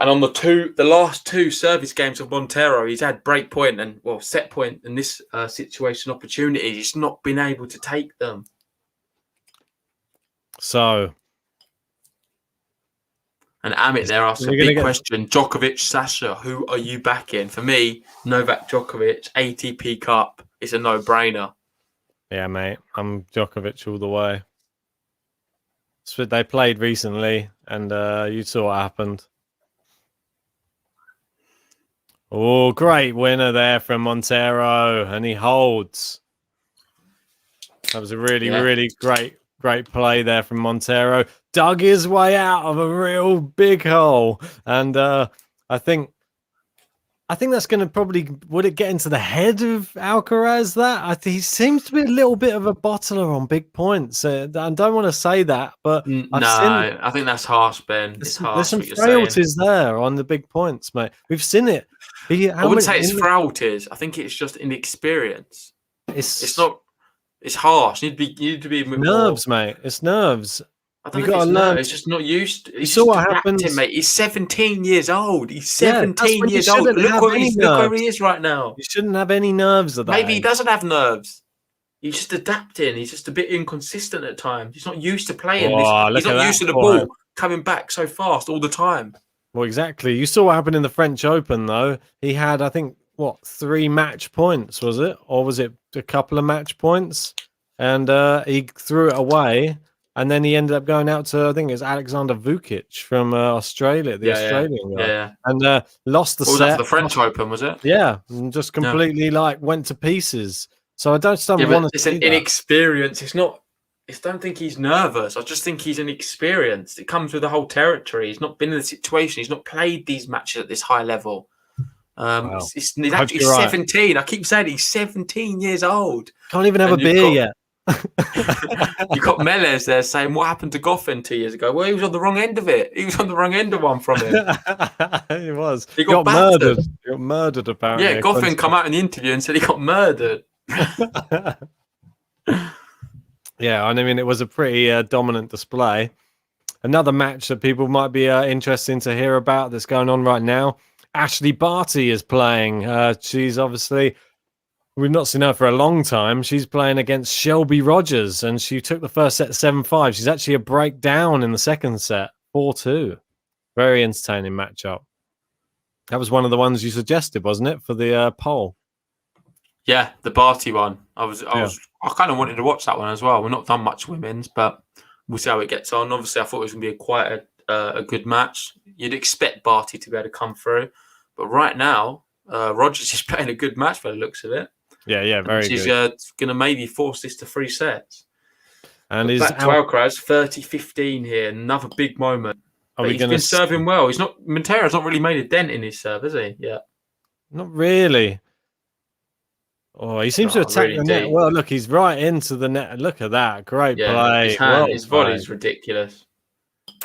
And on the last two service games of Monteiro, he's had break point and set point in this situation opportunities. He's not been able to take them. So, and Amit there asks a big question: Djokovic, Sasha, who are you backing? For me, Novak Djokovic, ATP Cup. It's a no-brainer. Yeah, mate, I'm Djokovic all the way. So they played recently, and you saw what happened. Oh, great winner there from Monteiro, and he holds. That was a really great play there from Monteiro. Dug his way out of a real big hole, and I think that's going to probably, would it get into the head of Alcaraz? That he seems to be a little bit of a bottler on big points. I don't want to say that, but I think that's harsh, Ben. It's harsh. There's some frailties there on the big points, mate. We've seen it. I wouldn't say it's frailties. I think it's just inexperience. It's not. It's harsh. You need to be nerves, mate. It's nerves. I don't know if it's nerves. It's just not used. He's saw what happens, mate. He's 17 years old. He's 17 years old. Look where he is right now. He shouldn't have any nerves of that. Maybe he doesn't have nerves. He's just adapting. He's just a bit inconsistent at times. He's not used to playing. He's not used to the ball coming back so fast all the time. Well, exactly. You saw what happened in the French Open, though. He had, I think, 3 match points, was it? Or was it a couple of match points? And he threw it away. And then he ended up going out to, I think it's Alexander Vukic from Australia, the Australian guy. Yeah. And lost the set. Was that for the French Open, was it? Yeah. And just completely, went to pieces. So I don't want to it's an inexperience. It's not, I don't think he's nervous. I just think he's inexperienced. It comes with the whole territory. He's not been in the situation. He's not played these matches at this high level. Wow. He's actually 17. I keep saying he's 17 years old. Can't even have a beer yet. You got Melez there saying, what happened to Goffin 2 years ago? Well, he was on the wrong end of it. He was on the wrong end of one from him. He was. He got murdered. He got murdered, apparently. Yeah, Goffin come out in the interview and said he got murdered. Yeah, I mean, it was a pretty dominant display. Another match that people might be interested to hear about that's going on right now. Ashley Barty is playing. She's obviously, we've not seen her for a long time. She's playing against Shelby Rogers, and she took the first set 7-5. She's actually a breakdown in the second set, 4-2. Very entertaining matchup. That was one of the ones you suggested, wasn't it, for the poll? Yeah, the Barty one. I kind of wanted to watch that one as well. We've not done much women's, but we'll see how it gets on. Obviously, I thought it was going to be quite a good match. You'd expect Barty to be able to come through, but right now, Rogers is playing a good match by the looks of it. Yeah, very good. She's going to maybe force this to 3 sets. And back to Alcaraz, 30-15 here. Another big moment. He's been serving well. Monteiro's not really made a dent in his serve, has he? Yeah. Not really. Oh, he seems to attack the net. Well, look, he's right into the net. Look at that. Great play. His volley's ridiculous.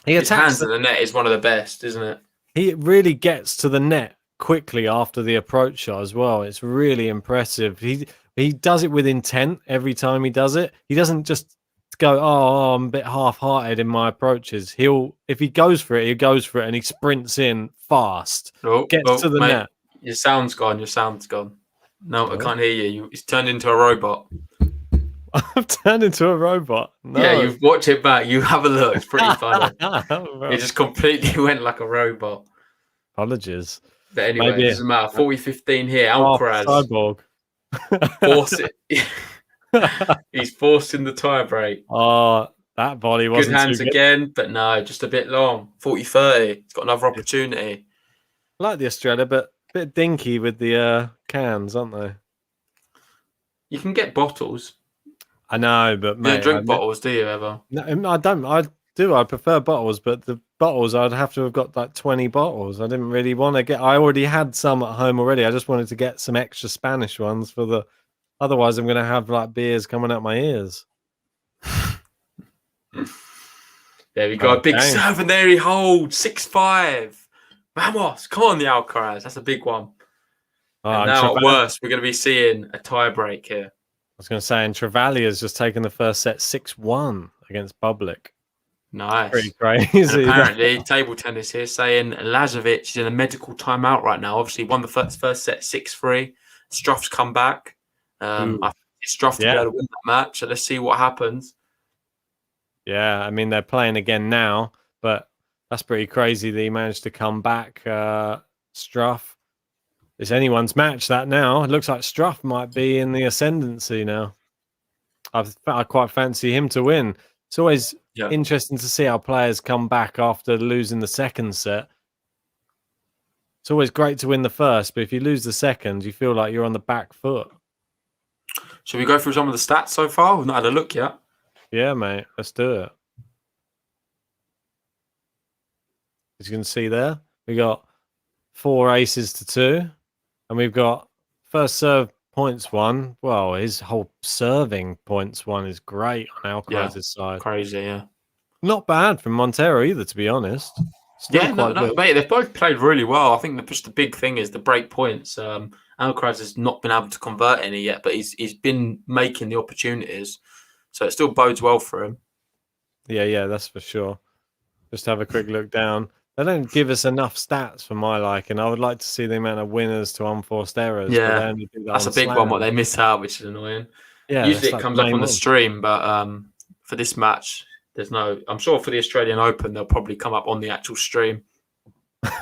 His hands at the net is one of the best, isn't it? He really gets to the net quickly after the approach shot as well. It's really impressive. He does it with intent every time he does it. He doesn't just go, I'm a bit half-hearted in my approaches. If he goes for it, he goes for it, and he sprints in fast. Gets to the net. Your sound's gone. No, I can't hear you. It's turned into a robot. I've turned into a robot. No. Yeah, you watch it back. You have a look. It's pretty funny. It just completely went like a robot. Apologies. But anyway, it doesn't matter. 40-15 here. Alcaraz. Cyborg. He's forcing the tie break. Oh, that volley wasn't good hands again, but no, just a bit long. 40-30. He's got another opportunity. I like the Australia, but a bit dinky with the cans, aren't they? You can get bottles. I know, but mate, you don't drink bottles, do you ever? No, I don't. I do. I prefer bottles, but the bottles I'd have to have got like 20 bottles. I didn't really want to get. I already had some at home already. I just wanted to get some extra Spanish ones for the. Otherwise, I'm going to have like beers coming out my ears. There we go. A big serve, and there he holds 6-5. Vamos! Come on, the Alcaraz. That's a big one. And now, at worst, we're going to be seeing a tie break here. I was going to say, and Travaglia's just taken the first set 6-1 against Bublik. Nice. Pretty crazy. And apparently, table tennis here saying Lazovic is in a medical timeout right now. Obviously, won the first set 6-3. Struff's come back. I think Struff to be able to win that match. So let's see what happens. Yeah, I mean, they're playing again now, but that's pretty crazy that he managed to come back. Struff. It's anyone's match that now. It looks like Struff might be in the ascendancy now. I quite fancy him to win. It's always interesting to see how players come back after losing the second set. It's always great to win the first, but if you lose the second, you feel like you're on the back foot. Should we go through some of the stats so far? We've not had a look yet. Yeah, mate. Let's do it. As you can see there, we got 4 aces to 2. And we've got first serve points 1. Well, his whole serving points 1 is great on Alcaraz's side. Crazy, yeah. Not bad from Monteiro either, to be honest. Still mate, they've both played really well. I think just the big thing is the break points. Alcaraz has not been able to convert any yet, but he's been making the opportunities. So it still bodes well for him. Yeah, that's for sure. Just have a quick look down. They don't give us enough stats for my liking. I would like to see the amount of winners to unforced errors. Yeah, that's a big one, what they miss out, which is annoying. Yeah, usually it comes up on the stream, but for this match, there's no... I'm sure for the Australian Open, they'll probably come up on the actual stream.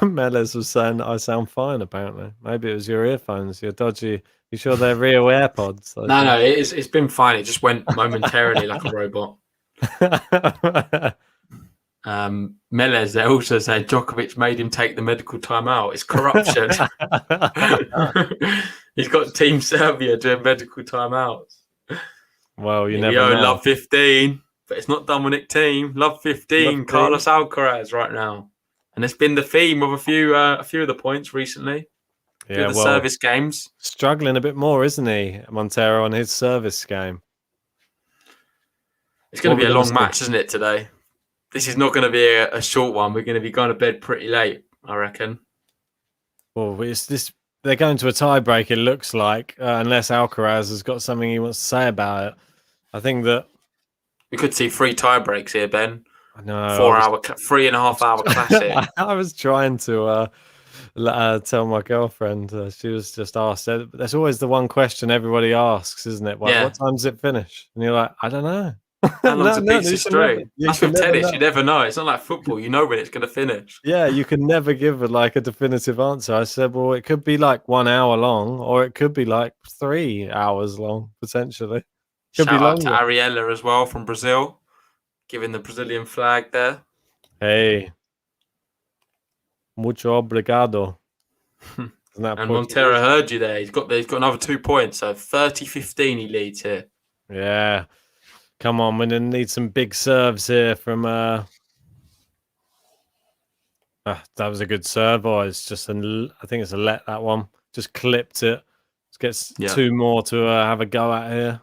Meles was saying that I sound fine, apparently. Maybe it was your earphones, your dodgy... You sure they're real AirPods? No, it's been fine. It just went momentarily like a robot. Melez, they also said Djokovic made him take the medical timeout. It's corruption. He's got Team Serbia doing medical timeouts. Well, you never know. Love 15, but it's not Dominic Thiem. Love 15, Carlos Alcaraz right now, and it's been the theme of a few of the points recently. Yeah, the service games. Struggling a bit more, isn't he, Monteiro, on his service game? It's going to be a long match, isn't it, today? This is not going to be a short one. We're going to be going to bed pretty late, I reckon. Well, they're going to a tiebreak, it looks like, unless Alcaraz has got something he wants to say about it. I think that... We could see 3 tiebreaks here, Ben. No, 3.5 hour classic. I was trying to tell my girlfriend. She was just asked. There's always the one question everybody asks, isn't it? What time does it finish? And you're like, I don't know. How long's a piece of string? That's with tennis. You never know. It's not like football. You know when it's going to finish. Yeah, you can never give a definitive answer. I said, well, it could be like 1 hour long, or it could be like 3 hours long, potentially. Shout out to Ariella as well from Brazil, giving the Brazilian flag there. Hey. Mucho obrigado. And Monteiro heard you there. He's got another 2 points. So 30-15 he leads here. Yeah. Come on, we're going to need some big serves here from... that was a good serve. Or it's just I think it's a let, that one. Just clipped it. Gets 2 more to have a go at here.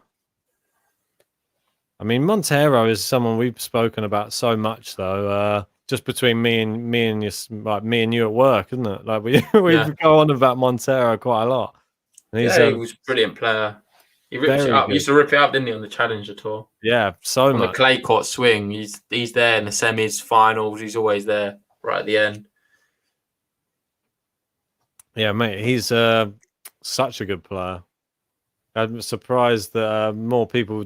I mean, Monteiro is someone we've spoken about so much, though. Just between me and you at work, isn't it? Like we go on about Monteiro quite a lot. And he was a brilliant player. He ripped it up. He used to rip it up, didn't he, on the Challenger Tour? Yeah, so much. On the clay court swing, he's there in the semis, finals. He's always there right at the end. Yeah, mate, he's such a good player. I'm surprised that more people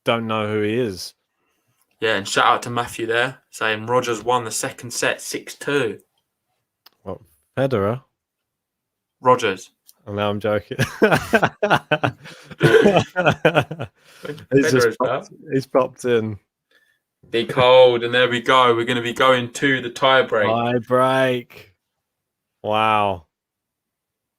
don't know who he is. Yeah, and shout out to Matthew there, saying Rogers won the second set 6-2. What, Federer? Rogers. Oh, no, I'm joking. He's popped in. Big hold, and there we go. We're going to be going to the tiebreak. Tiebreak. Wow.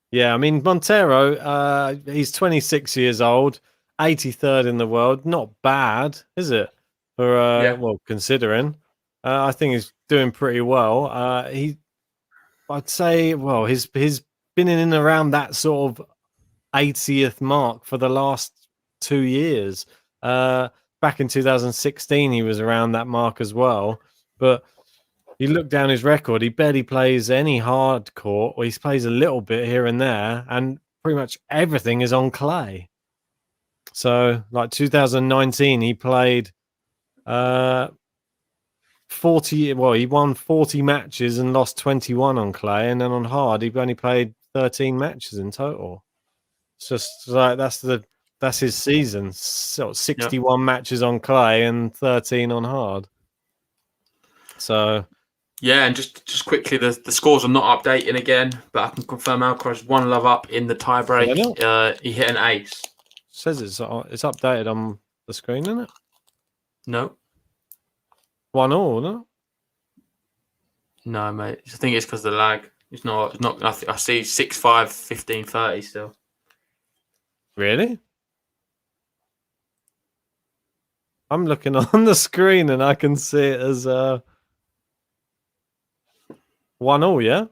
Yeah, I mean, Monteiro, he's 26 years old, 83rd in the world. Not bad, is it? Well, considering. I think he's doing pretty well. I'd say, well, he's been in and around that sort of 80th mark for the last 2 years. Back in 2016, he was around that mark as well. But you look down his record, he barely plays any hard court, or he plays a little bit here and there, and pretty much everything is on clay. So, like 2019, he played 40. Well, he won 40 matches and lost 21 on clay, and then on hard, he only played 13 matches in total. It's just like that's his season. So 61 matches on clay and 13 on hard. So yeah, and just quickly, the scores are not updating again, but I can confirm Alcaraz 1-love up in the tiebreak. He hit an ace. Says it's updated on the screen, isn't it? No. 1-1, no? No, mate. I think it's because of the lag. It's not. I see 6-5, 15-30 still. Really? I'm looking on the screen and I can see it as 1-1, yeah?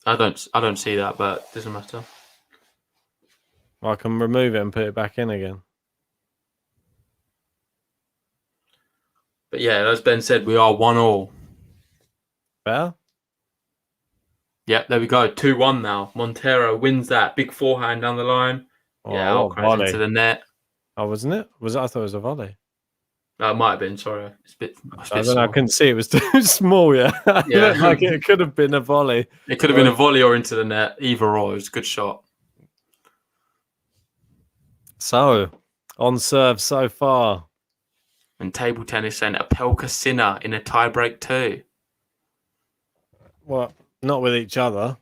I don't see that, but it doesn't matter. Well, I can remove it and put it back in again. But yeah, as Ben said, we are 1-1. Better? Yep, there we go. 2-1 now. Monteiro wins that. Big forehand down the line. Oh, yeah, Alcaraz into the net. Oh, wasn't it? I thought it was a volley. It might have been, sorry. It's a bit I don't know, I couldn't see. It was too small, yeah. Yeah. Like it could have been a volley. It could have been a volley or into the net. Either or. It was a good shot. So, on serve so far. And table tennis and Apelka Sinner in a tiebreak too. Well, not with each other.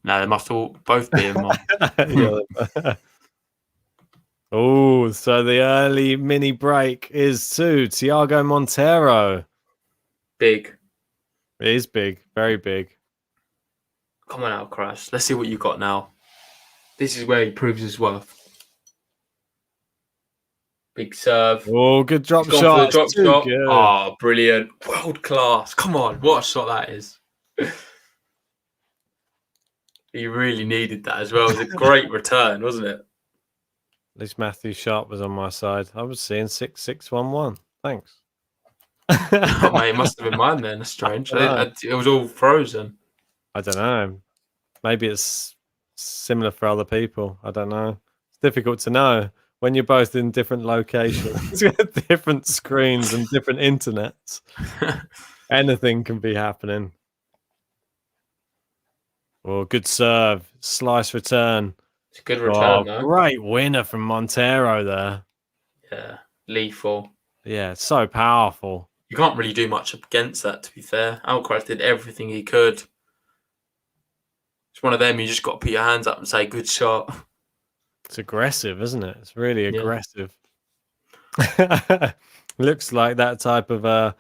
No, they must all both be in one. Yeah. Oh, so the early mini break is to Thiago Monteiro. Big. It is big, very big. Come on, Alcaraz. Let's see what you got now. This is where he proves his worth. Big serve. Oh, good drop He's gone shot. for the drop shot. Good. Oh, brilliant. World class. Come on, what a shot that is. He really needed that as well. It was a great return, wasn't it? At least Matthew Sharp was on my side. I was seeing 6-6-1-1. Thanks. Oh, mate, it must have been mine then. That's strange. It was all frozen. I don't know. Maybe it's similar for other people. I don't know. It's difficult to know when you're both in different locations, different screens and different internets. Anything can be happening. Oh, good serve. Slice return. It's a good return, though. Great winner from Monteiro there. Yeah, lethal. Yeah, so powerful. You can't really do much against that, to be fair. Alcaraz did everything he could. It's one of them, you just got to put your hands up and say, good shot. It's aggressive, isn't it? It's really aggressive. Looks like that type of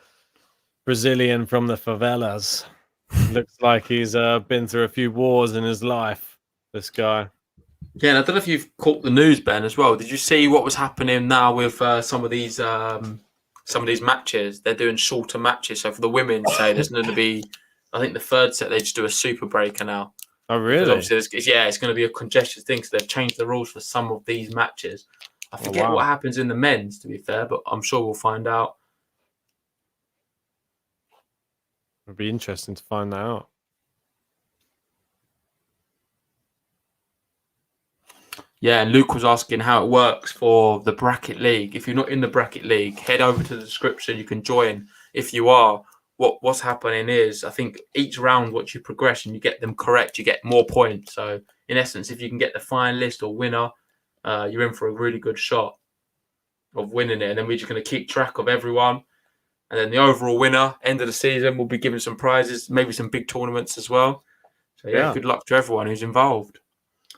Brazilian from the favelas. Looks like he's been through a few wars in his life, this guy. Yeah, and I don't know if you've caught the news, Ben, as well. Did you see what was happening now with some of these matches? They're doing shorter matches. So for the women, say there's going to be, I think the third set they just do a super breaker now. Oh, really? Obviously, it's going to be a congested thing. So they've changed the rules for some of these matches. I forget what happens in the men's, to be fair, but I'm sure we'll find out. It'd be interesting to find that out. Yeah, and Luke was asking how it works for the bracket league. If you're not in the bracket league, head over to the description. You can join. If you are, what's happening is, I think each round, what you progress and you get them correct, you get more points. So in essence, if you can get the finalist or winner, you're in for a really good shot of winning it. And then we're just going to keep track of everyone. And then the overall winner, end of the season, we'll be giving some prizes, maybe some big tournaments as well. So yeah, good luck to everyone who's involved.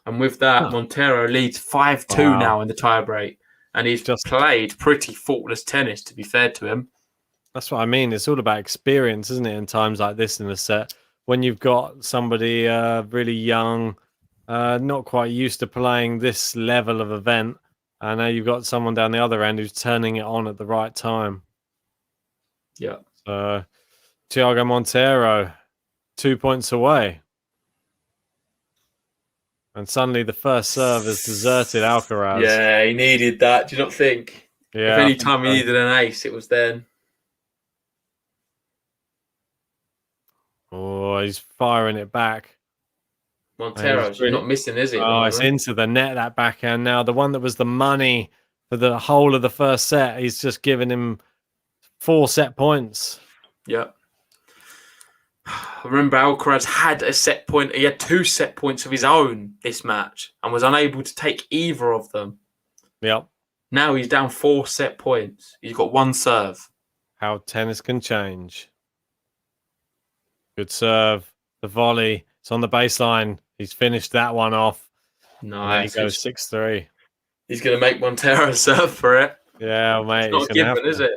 And with that, Monteiro leads 5-2 now in the tiebreak. And he's just played pretty faultless tennis, to be fair to him. That's what I mean. It's all about experience, isn't it, in times like this in a set? When you've got somebody really young, not quite used to playing this level of event, and now you've got someone down the other end who's turning it on at the right time. Yeah. Thiago Monteiro, 2 points away. And suddenly the first serve has deserted Alcaraz. Yeah, he needed that. Do you not think? Yeah. If any time he needed an ace, it was then. Oh, he's firing it back. Monteiro's not missing, is he? Oh, it's into the net, that backhand now. The one that was the money for the whole of the first set. He's just given him 4 set points. Yeah. I remember Alcaraz had a set point. He had 2 set points of his own this match and was unable to take either of them. Yep. Now he's down 4 set points. He's got 1 serve. How tennis can change. Good serve. The volley. It's on the baseline. He's finished that one off. Nice. He goes 6-3. He's going to make Monteiro serve for it. Yeah, mate. It's not a given, is it?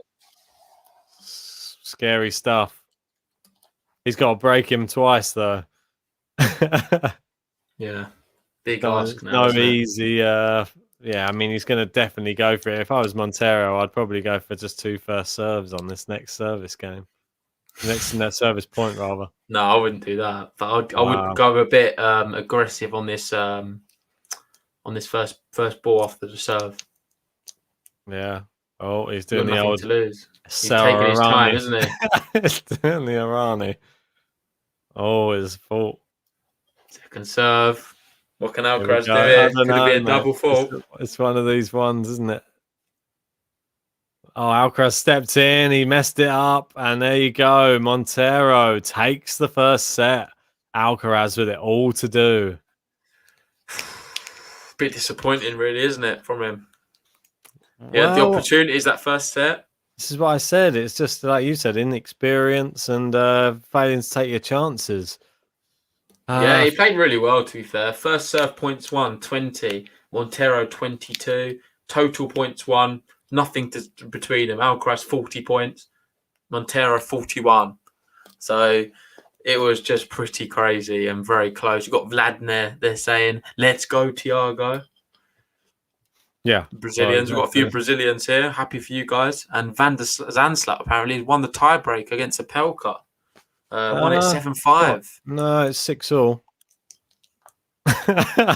Scary stuff. He's got to break him twice, though. Yeah. Big ask now. No isn't it? easy. Yeah, I mean, he's going to definitely go for it. If I was Monteiro, I'd probably go for just 2 first serves on this next service game. Next service point, rather. No, I wouldn't do that. But I would go a bit aggressive on this first ball after the serve. Yeah. Oh, he's He's doing got the nothing old to lose. He's taking his time, isn't he? He's doing the Irani. Oh, his fault. Second serve. What can Here we Alcaraz do go. here? I don't Could it know, be a mate. double fault? It's one of these ones, isn't it? Oh, Alcaraz stepped in. He messed it up. And there you go. Monteiro takes the first set. Alcaraz with it all to do. Bit disappointing, really, isn't it, from him? Yeah, the Well, opportunities that first set. this is what I said. It's just like you said, inexperience and failing to take your chances. Yeah, he played really well, to be fair. First serve points won, 20. Monteiro, 22. Total points won. Nothing between them. Alcaraz, 40 points. Monteiro, 41. So it was just pretty crazy and very close. You've got Vladimir, they're saying, let's go, Thiago. Yeah. Brazilians. We've got a few Brazilians here. Happy for you guys. And Van der Zandschulp apparently has won the tiebreak against Apelka. Won it 7-5. No, it's 6-all.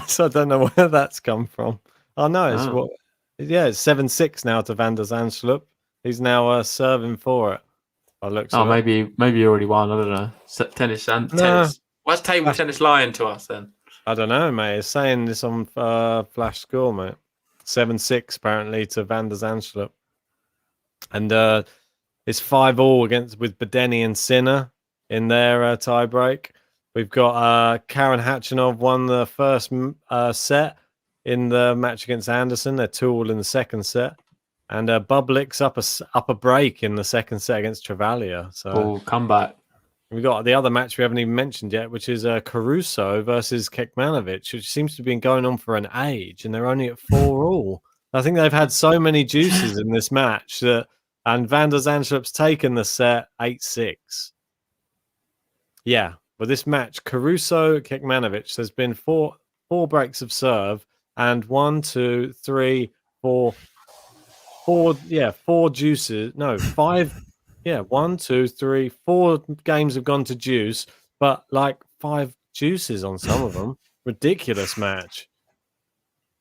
So I don't know where that's come from. Oh no, it's 7-6 now to Van der Zandschulp. He's now serving for it. Maybe you already won. I don't know. Tennis. Why's table tennis lying to us then? I don't know, mate. It's saying this on Flash Score, mate. 7-6 apparently to Van der Zandschulp. And it's 5-all with Bedeni and Sinner in their tiebreak. We've got Karen Khachanov won the first set in the match against Anderson. They're 2-all in the second set. And Bublik's up a break in the second set against Travaglia. So comeback. We've got the other match we haven't even mentioned yet, which is Caruso versus Kekmanovic, which seems to have been going on for an age, and they're only at 4-all. I think they've had so many juices in this match and Van der Zandschulp's taken the set 8-6. Yeah, but this match, Caruso Kekmanovic, there's been four breaks of serve and 1, 2, 3, 4 juices. No, 5. Yeah, 1, 2, 3, 4 games have gone to juice, but like 5 juices on some of them. Ridiculous match.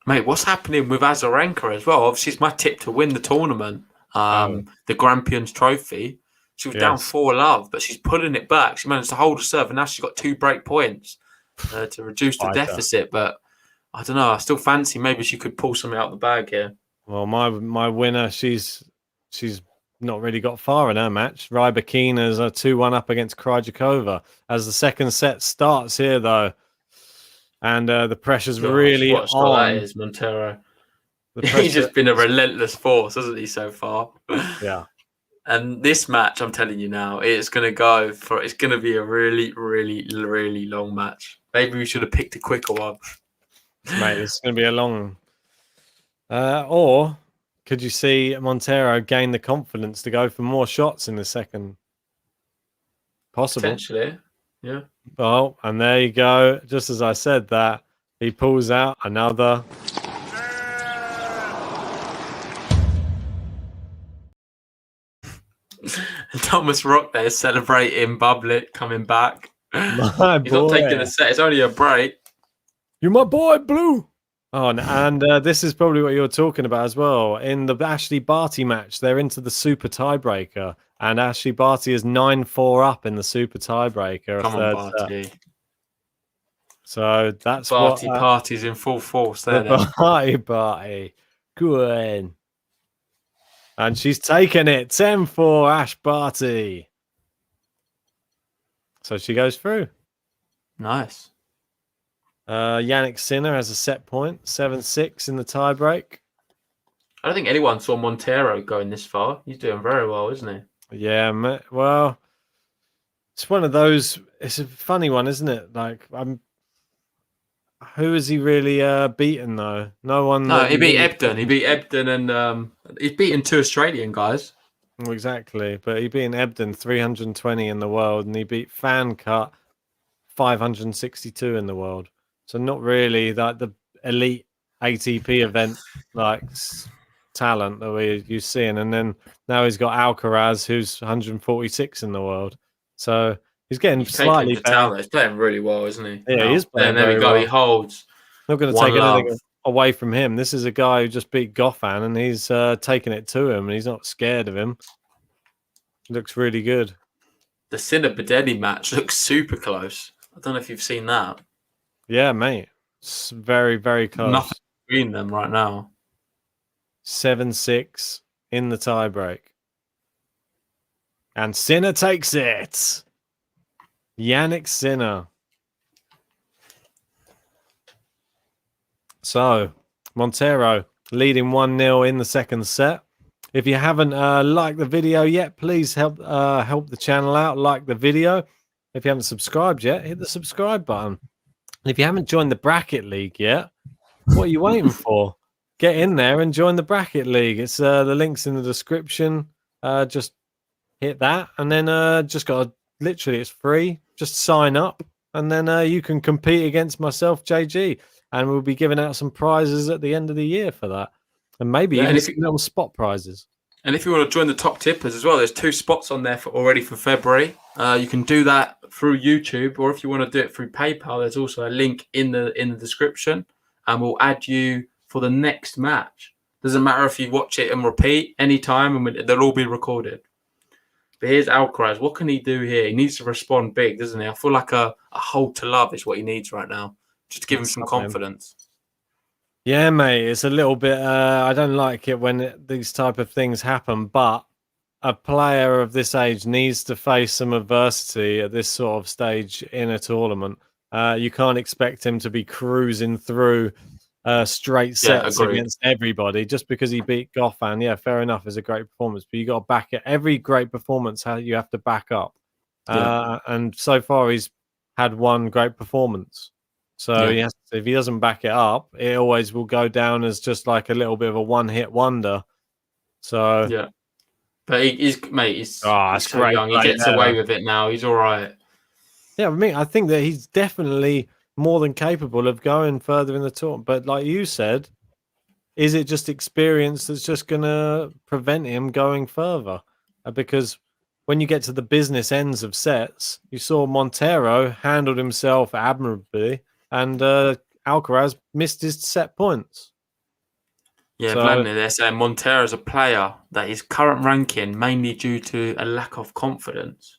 Mate, what's happening with Azarenka as well? Obviously, it's my tip to win the tournament, the Grampians Trophy. She was down 4-love, but she's pulling it back. She managed to hold a serve, and now she's got 2 break points to reduce the deficit. But I don't know. I still fancy maybe she could pull something out of the bag here. Well, my winner, she's not really got far in her match. Rybakina's a 2-1 up against Krajikova as the second set starts here, though. And the pressure's really what on. That is Monteiro. He's just been a relentless force, hasn't he, so far? Yeah. And this match, I'm telling you now, it's going to be a really, really, really long match. Maybe we should have picked a quicker one. Mate, it's going to be a long... or could you see Monteiro gain the confidence to go for more shots in the second? Possible. Potentially, yeah. Oh, and there you go. Just as I said that, he pulls out another... Thomas Rock there celebrating Bublik coming back. My He's boy. not taking a set. It's only a break. You're my boy, Blue. Oh, and this is probably what you're talking about as well. In the Ashley Barty match, they're into the super tiebreaker, and Ashley Barty is 9-4 up in the super tiebreaker. Come on, Barty. So that's Barty party's in full force there. Barty. Good. And she's taken it. 10-4, Ash Barty. So she goes through. Nice. Yannick Sinner has a set point, 7-6 in the tiebreak. I don't think anyone saw Monteiro going this far. He's doing very well, isn't he? Yeah, well, it's one of those. It's a funny one, isn't it? Like, who has he really beaten though? No one. No, he beat Ebden. He beat Ebden, and he's beaten 2 Australian guys. Well, exactly, but he beat Ebden 320 in the world, and he beat Fancut 562 in the world. So not really like the elite ATP event like talent that we're used seeing. And then now he's got Alcaraz, who's 146 in the world. So he's getting slightly better. Talent. He's playing really well, isn't he? Yeah, he is playing there very we go. well. He holds. Not going to take anything away from him. This is a guy who just beat Goffin, and he's taking it to him, and he's not scared of him. Looks really good. The Sinner Bedeni match looks super close. I don't know if you've seen that. Yeah, mate. It's very, very close. Nothing between them right now. 7-6 in the tiebreak. And Sinner takes it. Yannick Sinner. So, Monteiro leading 1-0 in the second set. If you haven't liked the video yet, please help the channel out. Like the video. If you haven't subscribed yet, hit the subscribe button. And if you haven't joined the Bracket League yet, what are you waiting for? Get in there and join the Bracket League. It's the link's in the description. Just hit that, and then just got literally it's free. Just sign up, and then you can compete against myself, JG, and we'll be giving out some prizes at the end of the year for that, and maybe even some little spot prizes. And if you want to join the top tippers as well, there's 2 spots on there already for February. You can do that through YouTube, or if you want to do it through PayPal, there's also a link in the description, and we'll add you for the next match. Doesn't matter if you watch it and repeat anytime, and they'll all be recorded. But here's Alcaraz. What can he do here? He needs to respond big, doesn't he? I feel like a hold to love is what he needs right now, just to give him some confidence. Yeah, mate, it's a little bit. I don't like it when these type of things happen, but a player of this age needs to face some adversity at this sort of stage in a tournament. You can't expect him to be cruising through straight sets against everybody just because he beat Goffin. Yeah, fair enough, it's a great performance, but you got to back it. Every great performance, you have to back up. And so far, he's had one great performance. So he has to, if he doesn't back it up, it always will go down as just like a little bit of a one-hit wonder. So yeah, but he's so great. Young. He gets away with it now. He's all right. Yeah, I think that he's definitely more than capable of going further in the tournament. But like you said, is it just experience that's just going to prevent him going further? Because when you get to the business ends of sets, you saw Monteiro handled himself admirably, and Alcaraz missed his set points. Yeah, Vladimir, they're saying Monteiro is a player that his current ranking mainly due to a lack of confidence.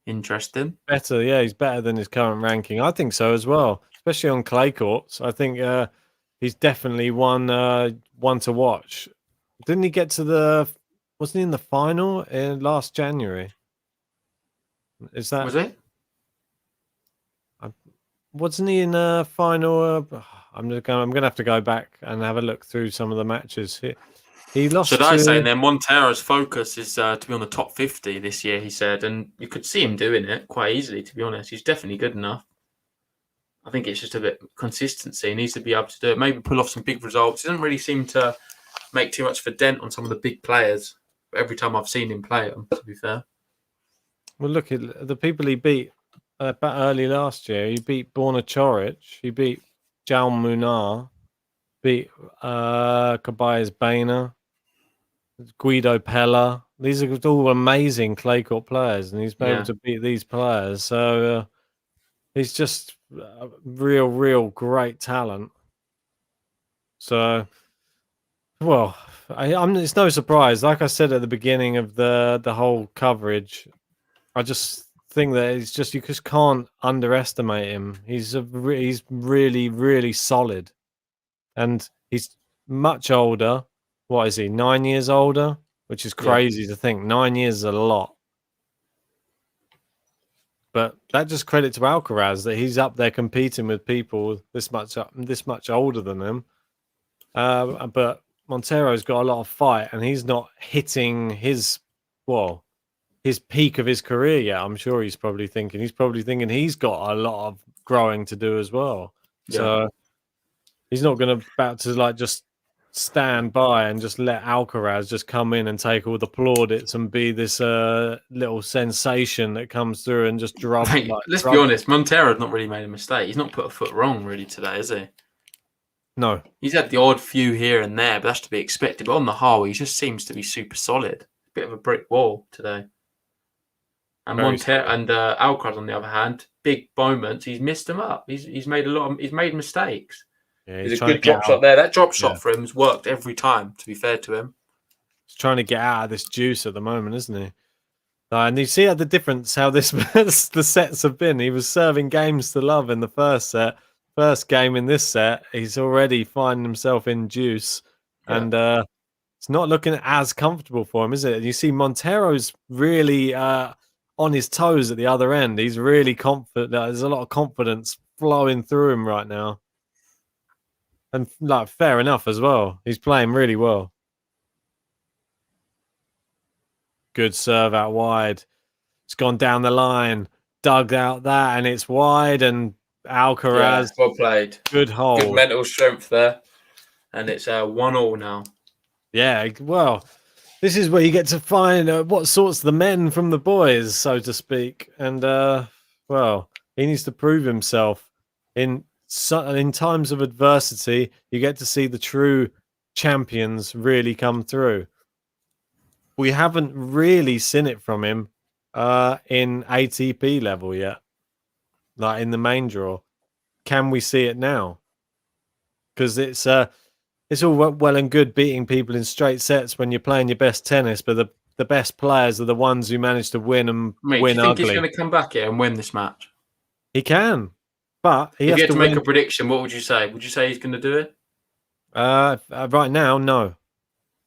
Interesting. Better, yeah, he's better than his current ranking. I think so as well, especially on clay courts. I think he's definitely one to watch. Didn't he get to wasn't he in the final in last January? Was it? Wasn't he in the final? I'm gonna have to go back and have a look through some of the matches. He lost. Should I say then Monteiro's focus is to be on the top 50 this year, he said, and you could see him doing it quite easily, to be honest. He's definitely good enough. I think it's just a bit consistency. He needs to be able to do it, maybe pull off some big results. He doesn't really seem to make too much of a dent on some of the big players every time I've seen him play them, to be fair. Well, look at the people he beat back early last year. He beat Borna Coric. He beat Jaume Munar. Beat Caballes Baena. Guido Pella. These are all amazing clay court players, and he's been able to beat these players. So he's just real great talent. So, well, it's no surprise. Like I said at the beginning of the whole coverage, I just think that you just can't underestimate him. He's really solid, and he's much older. what is he, 9 years older? Which is crazy to think. 9 years is a lot. But that just credit to Alcaraz that he's up there competing with people this much older than him. But Monteiro's got a lot of fight, and he's not hitting his peak of his career yet. I'm sure he's probably thinking he's got a lot of growing to do as well. Yeah. So he's not going to about to like just stand by and just let Alcaraz just come in and take all the plaudits and be this little sensation that comes through and just drop. Let's be honest, Monteiro's not really made a mistake. He's not put a foot wrong really today, has he? No. He's had the odd few here and there, but that's to be expected. But on the whole, he just seems to be super solid. Bit of a brick wall today. And Monteiro and Alcaraz, on the other hand, big moments. He's missed them up. He's made he's made mistakes. Yeah, he's a good drop shot there. That drop shot for him has worked every time, to be fair to him. He's trying to get out of this juice at the moment, isn't he? And you see how the difference, how the sets have been. He was serving games to love in the first set. First game in this set, he's already finding himself in juice. Yeah. And it's not looking as comfortable for him, is it? You see Monteiro's really on his toes at the other end. He's really confident. There's a lot of confidence flowing through him right now. And like fair enough as well. He's playing really well. Good serve out wide. It's gone down the line. Dug out that, and it's wide. And Alcaraz, well played. Good hole. Good mental strength there. And it's 1-1 now. Yeah, well, this is where you get to find what sorts the men from the boys, so to speak. And, well, he needs to prove himself. In times of adversity, you get to see the true champions really come through. We haven't really seen it from him in ATP level yet, like in the main draw. Can we see it now? Because it's all well and good beating people in straight sets when you're playing your best tennis, but the best players are the ones who manage to win and win ugly. Do you think he's going to come back here and win this match? He can, but if you had to make a prediction, what would you say? Would you say he's going to do it? Right now, no.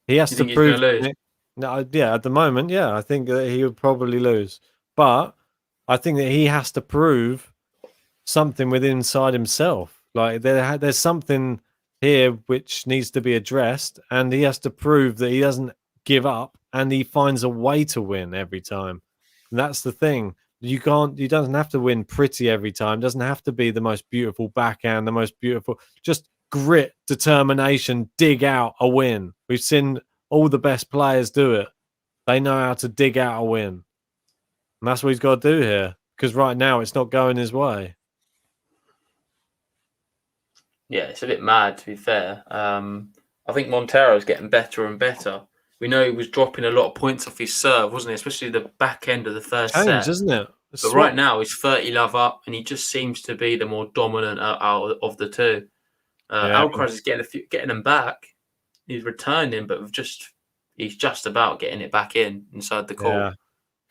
He has to prove. He's going to lose? No, yeah, at the moment, yeah, I think that he would probably lose. But I think that he has to prove something within inside himself. Like there's something here which needs to be addressed, and he has to prove that he doesn't give up and he finds a way to win every time. And that's the thing. He doesn't have to win pretty every time. It doesn't have to be the most beautiful backhand, the most beautiful. Just grit, determination, dig out a win. We've seen all the best players do it. They know how to dig out a win. And that's what he's got to do here. Because right now it's not going his way. Yeah, it's a bit mad, to be fair. I think Monteiro's getting better and better. We know he was dropping a lot of points off his serve, wasn't he? Especially the back end of the first set. Isn't it? But right now he's 30 love up, and he just seems to be the more dominant out of the two. Alcaraz is getting them back. He's returning, but he's just about getting it back inside the court. Yeah.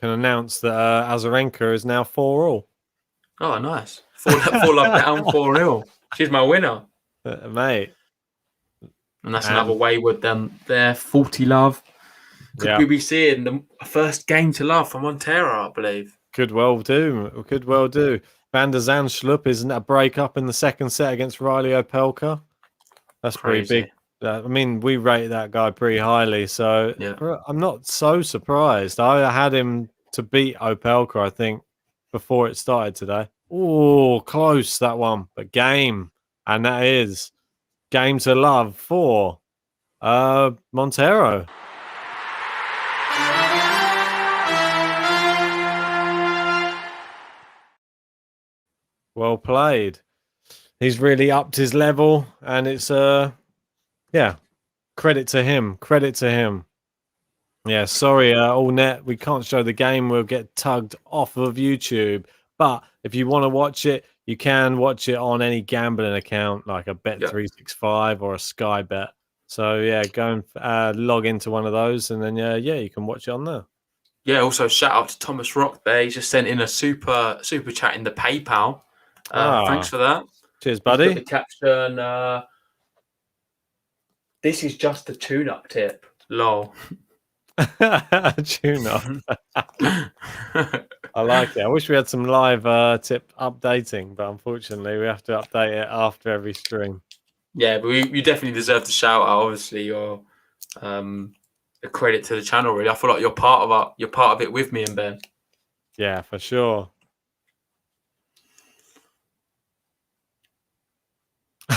Can announce that Azarenka is now 4-all. Oh, nice. 4 love down, 4-0. She's my winner. Mate. And that's another wayward there, 40 love. Could we be seeing the first game to love from Monteiro, I believe? Could well do. Van der Zandschlup isn't a break up in the second set against Riley Opelka. That's crazy. Pretty big. I mean, we rate that guy pretty highly, so I'm not so surprised. I had him to beat Opelka, I think, before it started today. Oh, close that one, but game, and that is game to love for Monteiro. Well played. He's really upped his level, and it's credit to him. Yeah, sorry, Allnet, we can't show the game. We'll get tugged off of YouTube. But if you want to watch it, you can watch it on any gambling account, like a Bet365 or a Sky Bet. So, yeah, go and log into one of those, and then, you can watch it on there. Yeah, also shout out to Thomas Rock there. He's just sent in a super chat in the PayPal. Thanks for that. Cheers, buddy. The caption, This is just a tune-up tip. Lol. Tune up. I like it. I wish we had some live tip updating, but unfortunately, we have to update it after every stream. Yeah, but you definitely deserve the shout out. Obviously, you're a credit to the channel. Really, I feel like you're part of it with me and Ben. Yeah, for sure.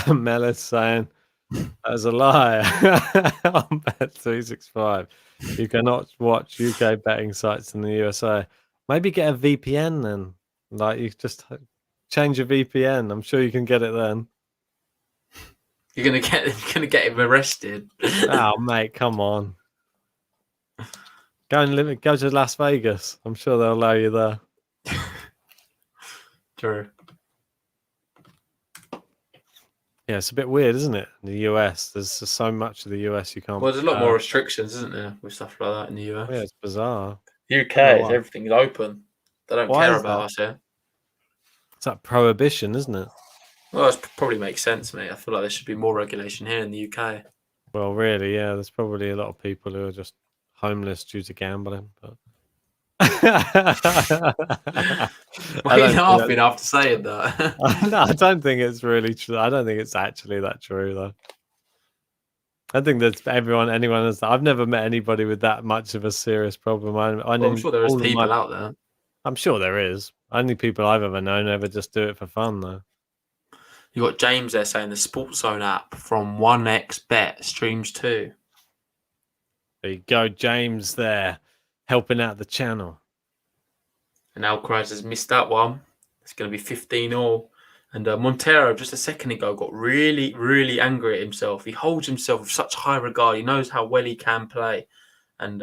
Mel is saying that's a lie. On Bet365, you cannot watch UK betting sites in the USA. Maybe get a VPN then. Like you just change your VPN. I'm sure you can get it then. You're gonna get him arrested. Oh, mate, come on. Go to Las Vegas. I'm sure they'll allow you there. True. Yeah, it's a bit weird, isn't it? In the US, there's just so much of the US you can't. Well, there's a lot more restrictions, isn't there, with stuff like that in the US? Yeah, it's bizarre. UK, why. everything's open. They don't Why care is about that? us here. It's like prohibition, isn't it? Well, it probably makes sense, mate. I feel like there should be more regulation here in the UK. Well, really, yeah. There's probably a lot of people who are just homeless due to gambling. But Why are you laughing after saying that? No, I don't think it's really true. I don't think it's actually that true, though. I think that anyone has. I've never met anybody with that much of a serious problem. I'm sure there is people out there. I'm sure there is. Only people I've ever known ever just do it for fun, though. You got James there saying the Sports Zone app from 1xBet streams too. There you go, James there, helping out the channel. And Alcaraz has missed that one. It's going to be 15-all. And Monteiro, just a second ago, got really, really angry at himself. He holds himself with such high regard. He knows how well he can play. And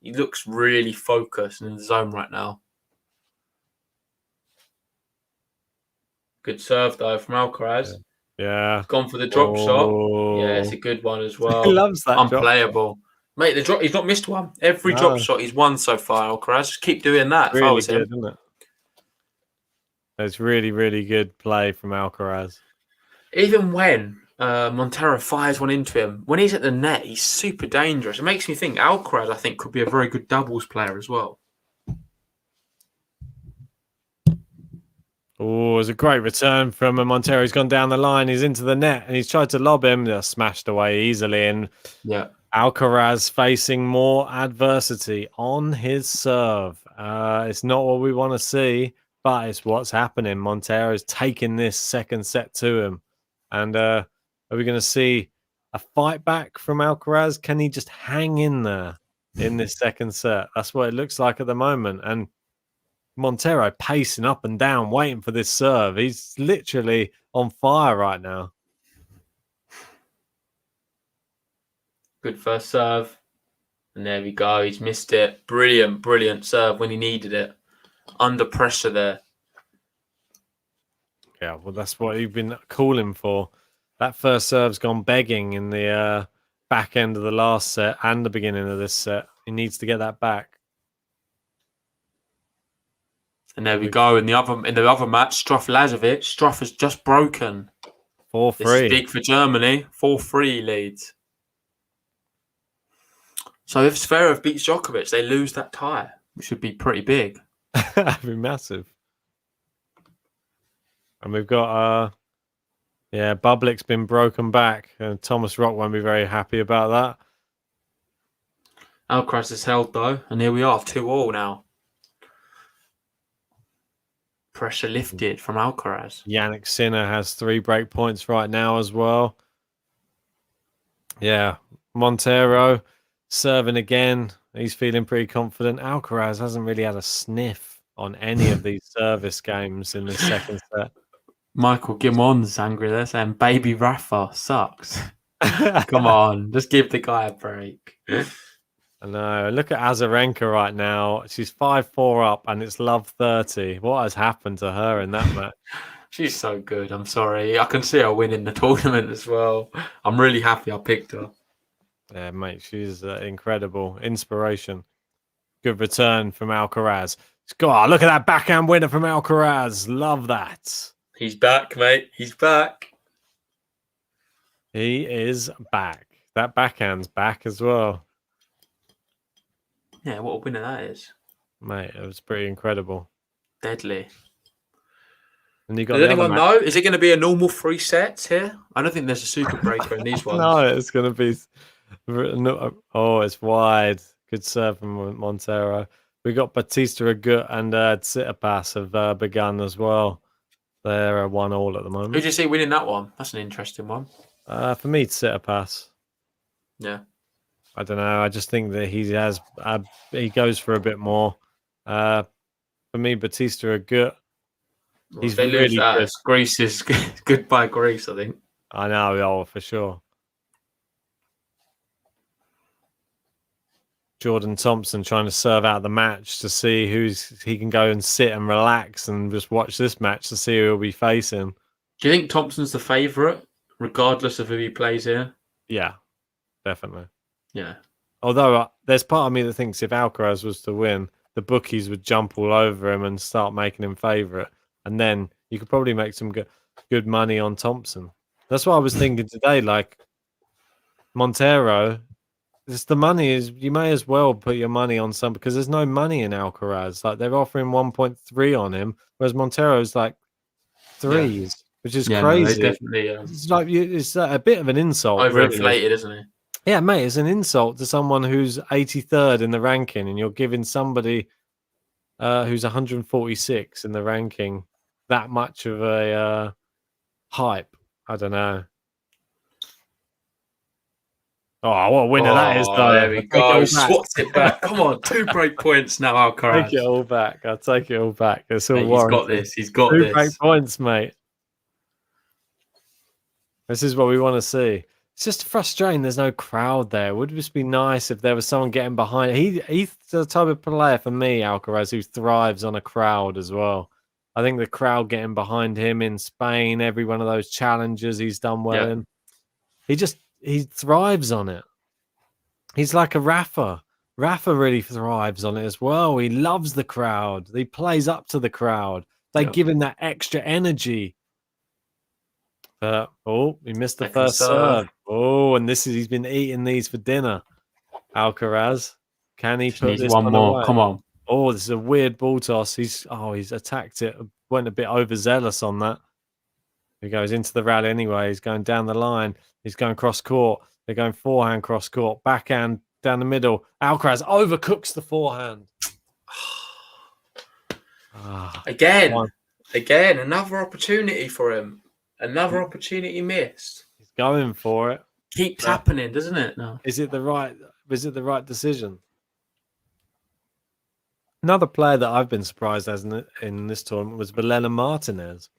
he looks really focused and in the zone right now. Good serve, though, from Alcaraz. Yeah. He's gone for the drop shot. Yeah, it's a good one as well. He loves that Unplayable. Mate, the drop, he's not missed one. Every drop shot he's won so far, Alcaraz. Just keep doing that. Really if I was good, him. isn't it? It's really, really good play from Alcaraz. Even when Monteiro fires one into him, when he's at the net, he's super dangerous. It makes me think Alcaraz, I think, could be a very good doubles player as well. Oh, it's a great return from Monteiro. He's gone down the line. He's into the net and he's tried to lob him. They're smashed away easily. And yeah, Alcaraz facing more adversity on his serve. It's not what we want to see, but it's what's happening. Monteiro's taking this second set to him. And are we going to see a fight back from Alcaraz? Can he just hang in there in this second set? That's what it looks like at the moment. And Monteiro pacing up and down, waiting for this serve. He's literally on fire right now. good first serve. And there we go. He's missed it. Brilliant, brilliant serve when he needed it. Under pressure there. Yeah, well, that's what you've been calling for. That first serve's gone begging in the back end of the last set and the beginning of this set. He needs to get that back. And there we go. In the other match, Struff-Lazovic. Struff has just broken. 4-3. This is big for Germany. 4-3 leads. So if Zverev beats Djokovic, they lose that tie, which would be pretty big. That'd be massive. And we've got, Bublik's been broken back. And Thomas Rock won't be very happy about that. Alcaraz is held, though. And here we are, 2-all now. Pressure lifted from Alcaraz. Yannick Sinner has 3 break points right now as well. Yeah, Monteiro serving again. He's feeling pretty confident. Alcaraz hasn't really had a sniff on any of these service games in the second set. Michael Gimon's angry there, saying, "Baby Rafa sucks." Come on, just give the guy a break. I know. Look at Azarenka right now. She's 5-4 up, and it's love 30. What has happened to her in that match? She's so good. I'm sorry. I can see her winning the tournament as well. I'm really happy I picked her. Yeah, mate, she's incredible. Inspiration. Good return from Alcaraz. God, look at that backhand winner from Alcaraz. Love that. He's back, mate. He's back. He is back. That backhand's back as well. Yeah, what a winner that is. Mate, it was pretty incredible. Deadly. And you got Does the other anyone match. know? Is it going to be a normal 3 sets here? I don't think there's a super breaker in these ones. No, it's going to be. Oh, it's wide. Good serve from Monteiro. We got Batista Agut and Tsitsipas have begun as well. They're 1-1 at the Who moment. do you see winning that one? That's an interesting one. For me, Tsitsipas. Yeah. I don't know. I just think that he goes for a bit more. For me, Batista Agut. He's If they lose really that, good. it's Greece is goodbye Greece, I think. I know, for sure. Jordan Thompson trying to serve out the match to see he can go and sit and relax and just watch this match to see who he'll be facing. Do you think Thompson's the favourite, regardless of who he plays here? Yeah, definitely. Yeah. Although there's part of me that thinks if Alcaraz was to win, the bookies would jump all over him and start making him favourite. And then you could probably make some good money on Thompson. That's what I was thinking today. Like, Monteiro, the money is, you may as well put your money on some, because there's no money in Alcaraz. Like, they're offering 1.3 on him, whereas Monteiro's like 3s, which is crazy. No, definitely. It's like it's a bit of an insult. Overinflated, really. isn't it? Yeah, mate, it's an insult to someone who's 83rd in the ranking, and you're giving somebody who's 146 in the ranking that much of a hype. I don't know. Oh, what a winner that is, though. There we go. Swaps it back. Come on, 2 break points now, Alcaraz. Take it all back. I'll take it all back. It's all Mate, he's warranted. got this. He's got 2 this. break points, mate. This is what we want to see. It's just frustrating there's no crowd there. It would just be nice if there was someone getting behind. He's the type of player, for me, Alcaraz, who thrives on a crowd as well. I think the crowd getting behind him in Spain, every one of those challenges he's done well in, he thrives on it. He's like a Rafa. Rafa really thrives on it as well. He loves the crowd. He plays up to the crowd. They give him that extra energy. He missed the first serve. Oh, and he's been eating these for dinner. Alcaraz, can he put this one more? away? Come on. Oh, this is a weird ball toss. He's attacked it. Went a bit overzealous on that. He goes into the rally anyway. He's going down the line. He's going cross court. They're going forehand, cross court, backhand down the middle. Alcaraz overcooks the forehand. Again, another opportunity for him. Another opportunity missed. He's going for it. Keeps happening, doesn't it? No. Is it the right decision? Another player that I've been surprised as in this tournament was Vilena Martinez.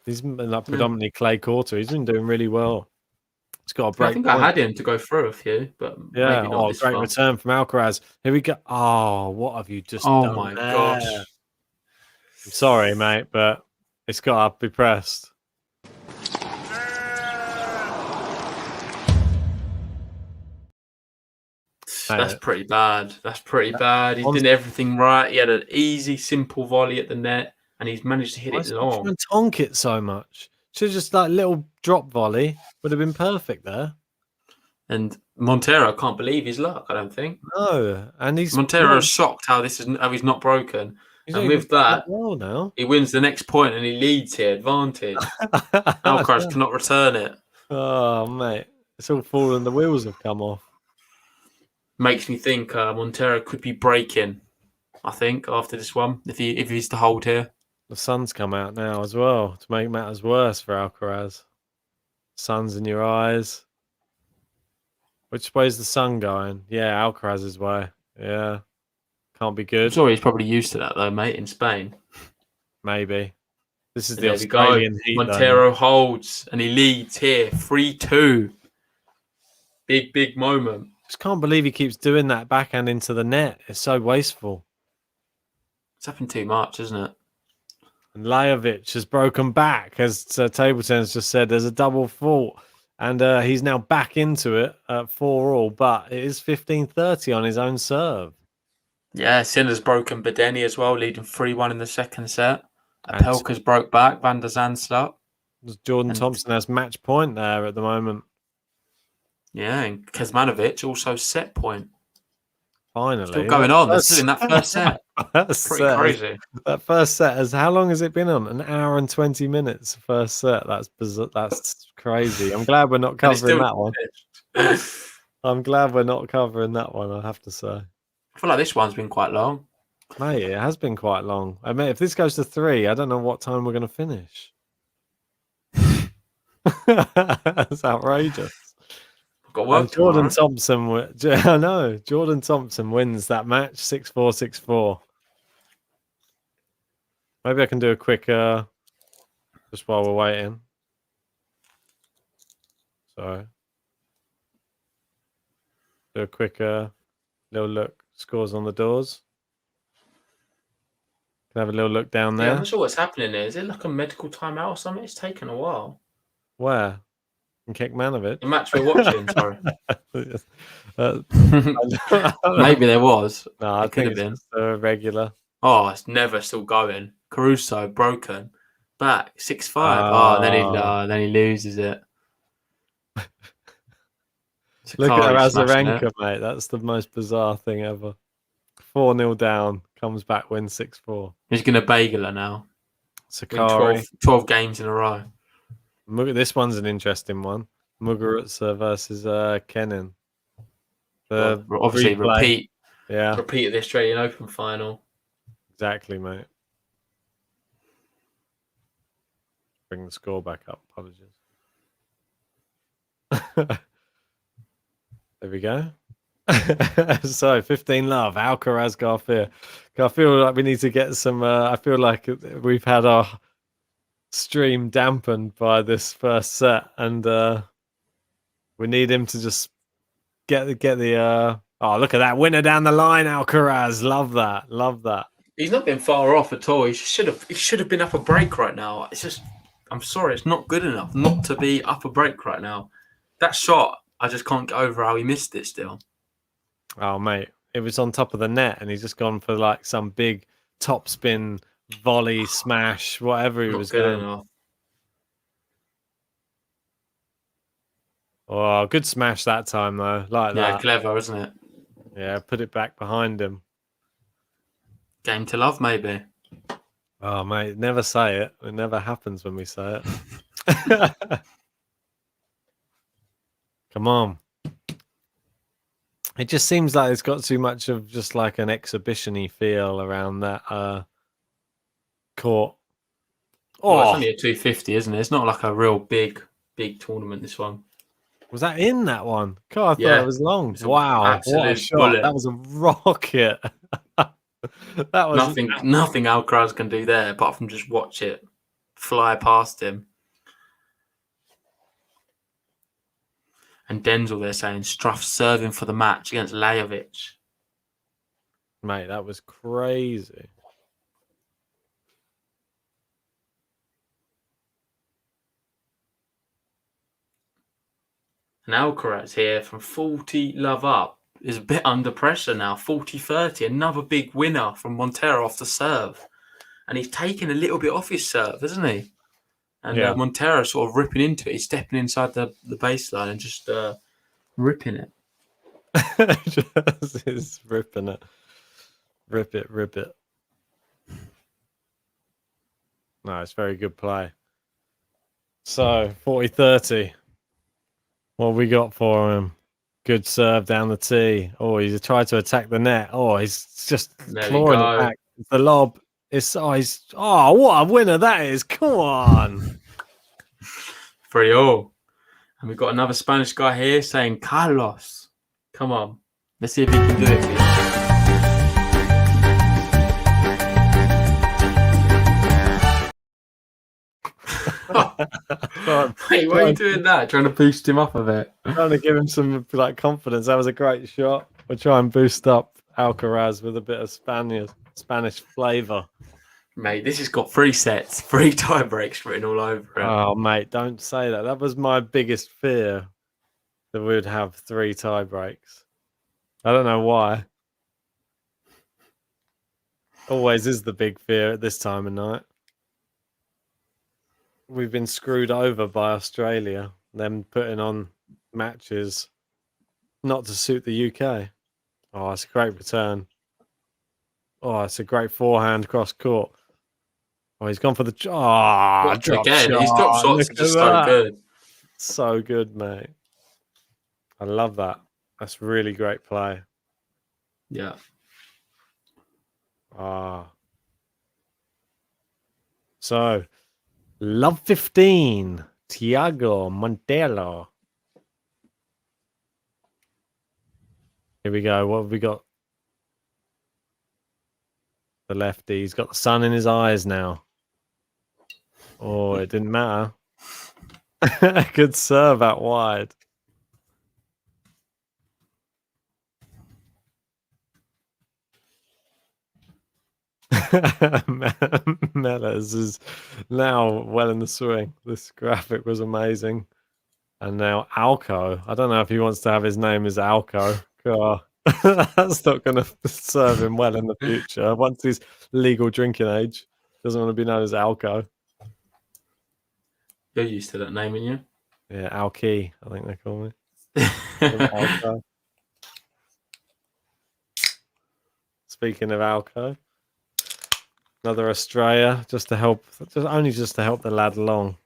He's been like predominantly clay courter. He's been doing really well. He's got a break. I think I had him to go through a few, but yeah. maybe not this great far. return from Alcaraz. Here we go. Oh, what have you just done? Oh my there? gosh. I'm sorry, mate, but it's got to be pressed. That's pretty bad. That's pretty bad. He did everything right. He had an easy, simple volley at the net, and he's managed to hit it long. Why tonk it so much? Should just like little drop volley would have been perfect there. And Monteiro can't believe his luck. I don't think. No, and Monteiro's shocked how he's not broken. And with that, he wins the next point and he leads here. Advantage. Alcaraz cannot return it. Oh mate, it's all fallen. The wheels have come off. Makes me think Monteiro could be breaking. I think after this one, if he's to hold here. The sun's come out now as well to make matters worse for Alcaraz. Sun's in your eyes. Which way's the sun going? Yeah, Alcaraz's way. Yeah, can't be good. I'm sure he's probably used to that though, mate. In Spain, maybe. This is the there Australian heat. Monteiro holds and he leads here, 3-2. Big moment. Just can't believe he keeps doing that backhand into the net. It's so wasteful. It's happened too much, isn't it? And Lajovic has broken back, as Table Tennis just said. There's a double fault, and he's now back into it at 4-4. But it is 15-30 on his own serve. Yeah, Sinner's broken Bedeni as well, leading 3-1 in the second set. Apelka's broke back. Van der Zandslot. Jordan Thompson has match point there at the moment. Yeah, and Kecmanovic also set point. Finally, Still going on. They're still in that first set. That's Pretty crazy. That first set is how long has it been on? An hour and 20 minutes. First set. That's bizarre. That's crazy. I'm glad we're not And it's covering still that one. finished. I'm glad we're not covering that one. I have to say, I feel like this one's been quite long. mate, it has been quite long. I mean, if this goes to 3, I don't know what time we're going to finish. That's outrageous. I've got work And Jordan tomorrow. Thompson, I know Jordan Thompson wins that match 6-4, 6-4. Maybe I can do a quick just while we're waiting. Sorry. Do a quick little look. Scores on the doors. Can have a little look down Yeah, there. I'm not sure what's happening there. Is it like a medical timeout or something? It's taken a while. Where? In Kecmanovic? The match we're watching, sorry. No, Maybe there was. I It could think have it's been. just a regular. Oh, it's never still going. Caruso broken. Back 6-5. Then he loses it. Look at Sakari smashing Azarenka, it. mate. That's the most bizarre thing ever. 4-0 down, comes back, wins 6-4. He's going to bagel her now. Win Sakari. 12 games in a row. This one's an interesting one. Muguruza versus Kenin. The Well, obviously, replay. repeat of the Australian Open final. Exactly, mate. Bring the score back up. Apologies. There we go. So 15 love. Alcaraz Garcia. I feel like we need to get some. I feel like we've had our stream dampened by this first set, and we need him to just get the. Oh, look at that winner down the line, Alcaraz. Love that. Love that. He's not been far off at all. He should have been up a break right now. It's just, I'm sorry, it's not good enough not to be up a break right now. That shot, I just can't get over how he missed it still. Oh, mate, it was on top of the net, and he's just gone for like some big top spin volley smash, whatever he Not was good doing. enough. Oh, good smash that time though, like Yeah, that. clever, isn't it? Yeah, put it back behind him. Game to love, maybe. Oh, mate, never say it. It never happens when we say it. Come on. It just seems like it's got too much of just like an exhibition-y feel around that court. Oh, it's only a 250, isn't it? It's not like a real big tournament, this one. Was that in that one? God, I thought Yeah. it was long. It's a Wow, what a absolute shot. bullet. That was a rocket. That was nothing Alcaraz can do there apart from just watch it fly past him. And Denzel, they're saying, Struff serving for the match against Lajovic. Mate, that was crazy. And Alcaraz here from 40 love up is a bit under pressure now. 40-30, another big winner from Monteiro off the serve. And he's taking a little bit off his serve, isn't he? And Yeah. Monteiro sort of ripping into it. He's stepping inside the baseline and just ripping it. Just is ripping it. Rip it. No, it's very good play. So, 40-30. What we got for him? Good serve down the tee. Oh, he's tried to attack the net. Oh, he's just clawing it back. The lob. What a winner that is. Come on. 3-0. And we've got another Spanish guy here saying, Carlos, come on. Let's see if he can do it for you. Wait, why are you doing that? Trying to boost him up a bit. Trying to give him some like confidence. That was a great shot. We'll try and boost up Alcaraz with a bit of Spanish flavour. Mate, this has got 3 sets, 3 tie breaks written all over it. Oh, mate, don't say that. That was my biggest fear, that we would have 3 tie breaks. I don't know why. Always is the big fear at this time of night. We've been screwed over by Australia, them putting on matches not to suit the UK. Oh, it's a great return. Oh, it's a great forehand cross court. Oh, he's gone for the Watch drop again. shot. His drop shots Look are just at so that. good. So good, mate. I love that. That's really great play. Yeah. So, love 15, Thiago Monteiro. Here we go. What have we got? The lefty. He's got the sun in his eyes now. Oh, it didn't matter. Good serve out wide. Mellors is now well in the swing. This graphic was amazing. And now Alco. I don't know if he wants to have his name as Alco. That's not going to serve him well in the future. Once he's legal drinking age, doesn't want to be known as Alco. You're used to that name, aren't you? Yeah, Alki, I think they call me. Alco. Speaking of Alco, another Australia, just to help the lad along.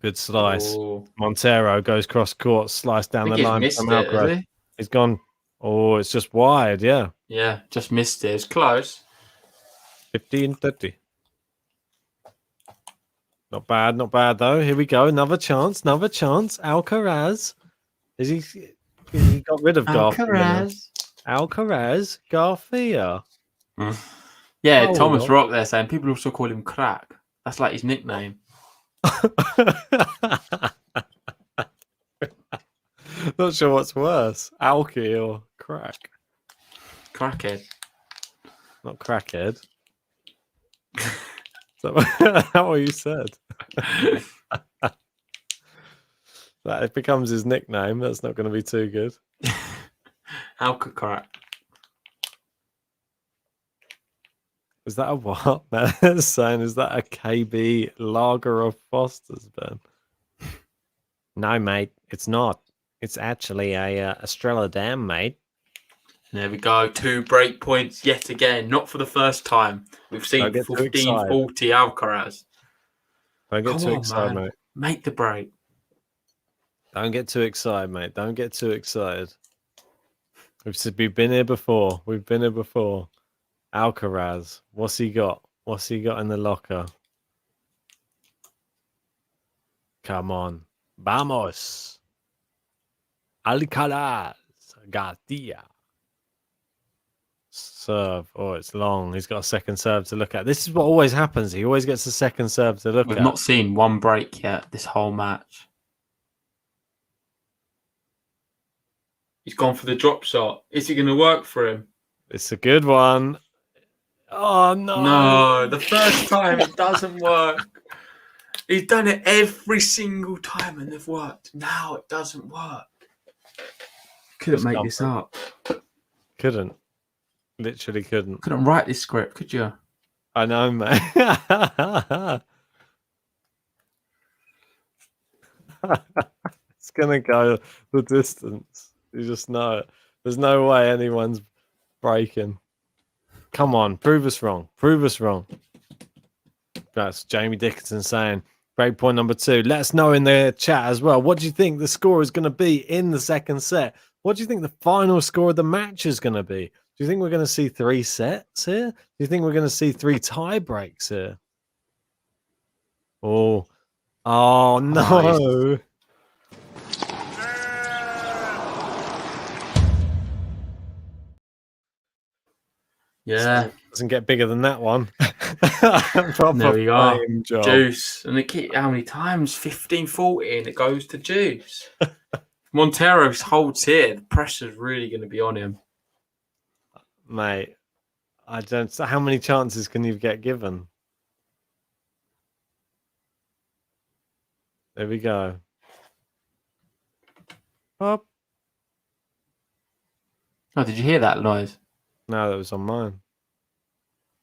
Good slice. Oh. Monteiro goes cross court, slice down the line from Alcaraz. He's gone. Oh, it's just wide. Yeah. Yeah, just missed it. It's close. 15-30. Not bad though. Here we go. Another chance. Alcaraz. Is he got rid of Garcia? Alcaraz Garcia. Yeah, Thomas Rock there saying people also call him Crack. That's like his nickname. Not sure what's worse, Alki or Crack. Crackhead. Not Crackhead. Is that what you said? That it becomes his nickname. That's not going to be too good. Alcacrack. Is that a what? Man, saying is that a KB lager of Foster's, Ben? No, mate, it's not. It's actually a Estrella Dam, mate. There we go. 2 break points yet again. Not for the first time. We've seen 15-40 Alcaraz. Don't get too excited, man. mate. Make the break. Don't get too excited, mate. Don't get too excited. We've been here before. Alcaraz. What's he got? What's he got in the locker? Come on. Vamos. Alcaraz. Garcia. Serve. Oh, it's long. He's got a second serve to look at. This is what always happens. He always gets a second serve to look at. We've not seen one break yet this whole match. He's gone for the drop shot. Is it going to work for him? It's a good one. Oh, no. No, the first time it doesn't work. He's done it every single time and they've worked. Now it doesn't work. Couldn't make this up. Couldn't. Literally couldn't. Couldn't write this script, could you? I know, mate. It's going to go the distance. You just know it. There's no way anyone's breaking. Come on, prove us wrong. That's Jamie Dickinson saying, break point number 2. Let us know in the chat as well. What do you think the score is going to be in the second set? What do you think the final score of the match is going to be? Do you think we're going to see 3 sets here? Do you think we're going to see 3 tie breaks here? Oh no. Yeah. Doesn't get bigger than that one. There we go. Juice. And how many times? 15-40 and it goes to Juice. Monteiro holds here. The pressure's really going to be on him. Mate, I don't. So how many chances can you get given? There we go. Up. Oh, did you hear that noise? No, that was on mine.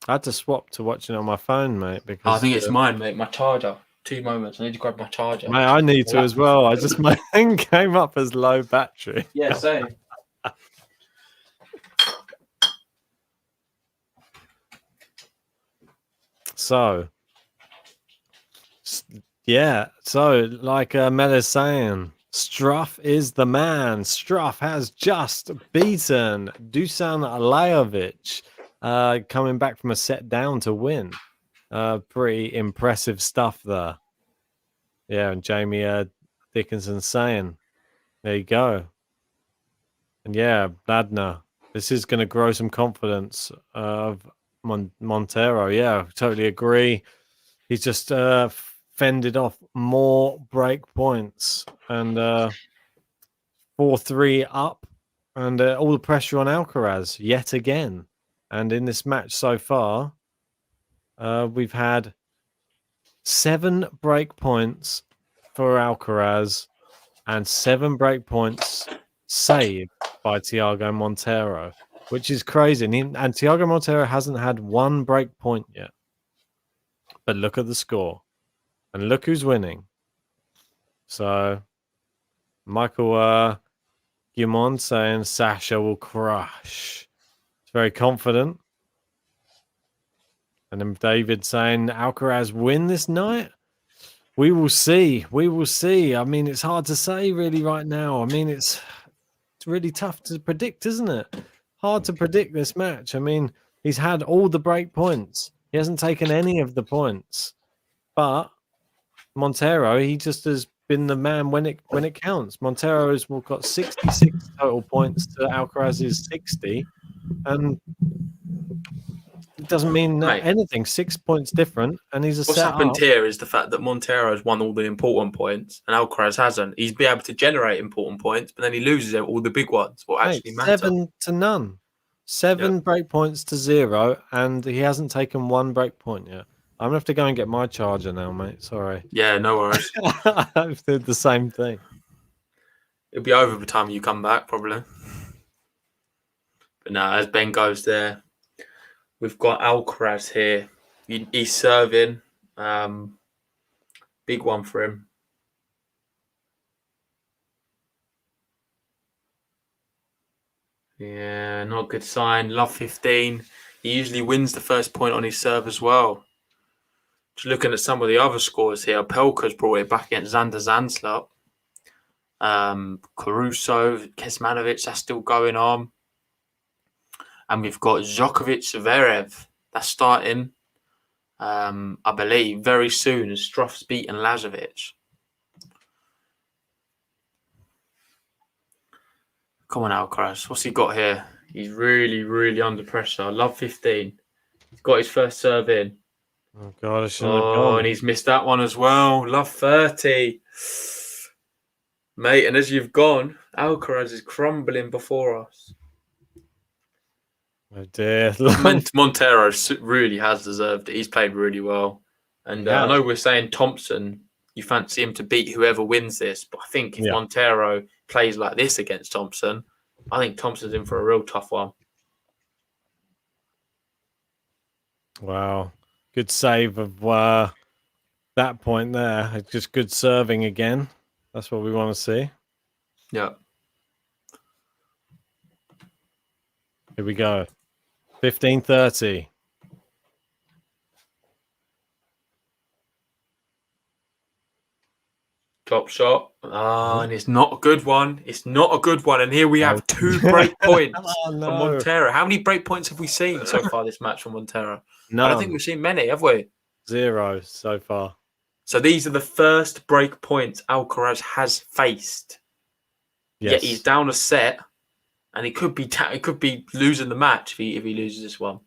I had to swap to watching it on my phone, mate. Because I think it's mine, mate. My charger. 2 moments. I need to grab my charger. Mate, I need to as well. My thing came up as low battery. Yeah, same. So, like Mel is saying, Struff is the man. Struff has just beaten Dusan Lajovic, coming back from a set down to win. Pretty impressive stuff there. Yeah, and Jamie Dickinson saying, there you go. And yeah, Bladner, this is going to grow some confidence of Monteiro. Yeah, totally agree. He's just fended off more break points and 4-3 up, and all the pressure on Alcaraz yet again. And in this match so far, we've had 7 break points for Alcaraz and 7 break points saved by Thiago Monteiro, which is crazy. And Thiago Monteiro hasn't had 1 break point yet. But look at the score. And look who's winning. So, Michael Guimond saying Sasha will crush. It's very confident. And then David saying Alcaraz win this night. We will see. We will see. I mean, it's hard to say really right now. I mean, it's really tough to predict, isn't it? Hard to predict this match. I mean, he's had all the break points. He hasn't taken any of the points. But Monteiro, he just has been the man when it counts. Monteiro has got 66 total points to Alcaraz's 60, and it doesn't mean anything. 6 points different, and he's What's happened here is the fact that Monteiro has won all the important points, and Alcaraz hasn't. He's been able to generate important points, but then he loses all the big ones. What actually matter? 7-0. 7 break points to 0, and he hasn't taken 1 break point yet. I'm going to have to go and get my charger now, mate. Sorry. Yeah, no worries. I've did the same thing. It'll be over by the time you come back, probably. But no, as Ben goes there, we've got Alcaraz here. He's serving. Big one for him. Yeah, not a good sign. Love 15. He usually wins the first point on his serve as well. Just looking at some of the other scores here, Pelka's brought it back against Xander Zanslot. Caruso, Kesmanovic, that's still going on. And we've got Djokovic, Zverev. That's starting, I believe, very soon as Struff's beaten Lajovic. Come on, Alcaraz. What's he got here? He's really, really under pressure. Love 15. He's got his first serve in. Oh, God, I shouldn't have gone. And he's missed that one as well. Love 30. Mate, and as you've gone, Alcaraz is crumbling before us. Oh, dear. Monteiro really has deserved it. He's played really well. And I know we're saying Thompson, you fancy him to beat whoever wins this, but I think if Monteiro plays like this against Thompson, I think Thompson's in for a real tough one. Wow. Good save of that point there. Just good serving again. That's what we want to see. Yeah. Here we go. 15:30. Top shot. And it's not a good one. It's not a good one. And here we have 2 break points from Monteiro. How many break points have we seen so far this match from Monteiro? No. I don't think we've seen many, have we? 0 so far. So these are the first break points Alcaraz has faced. Yes. Yet he's down a set, and it could be losing the match if he loses this one.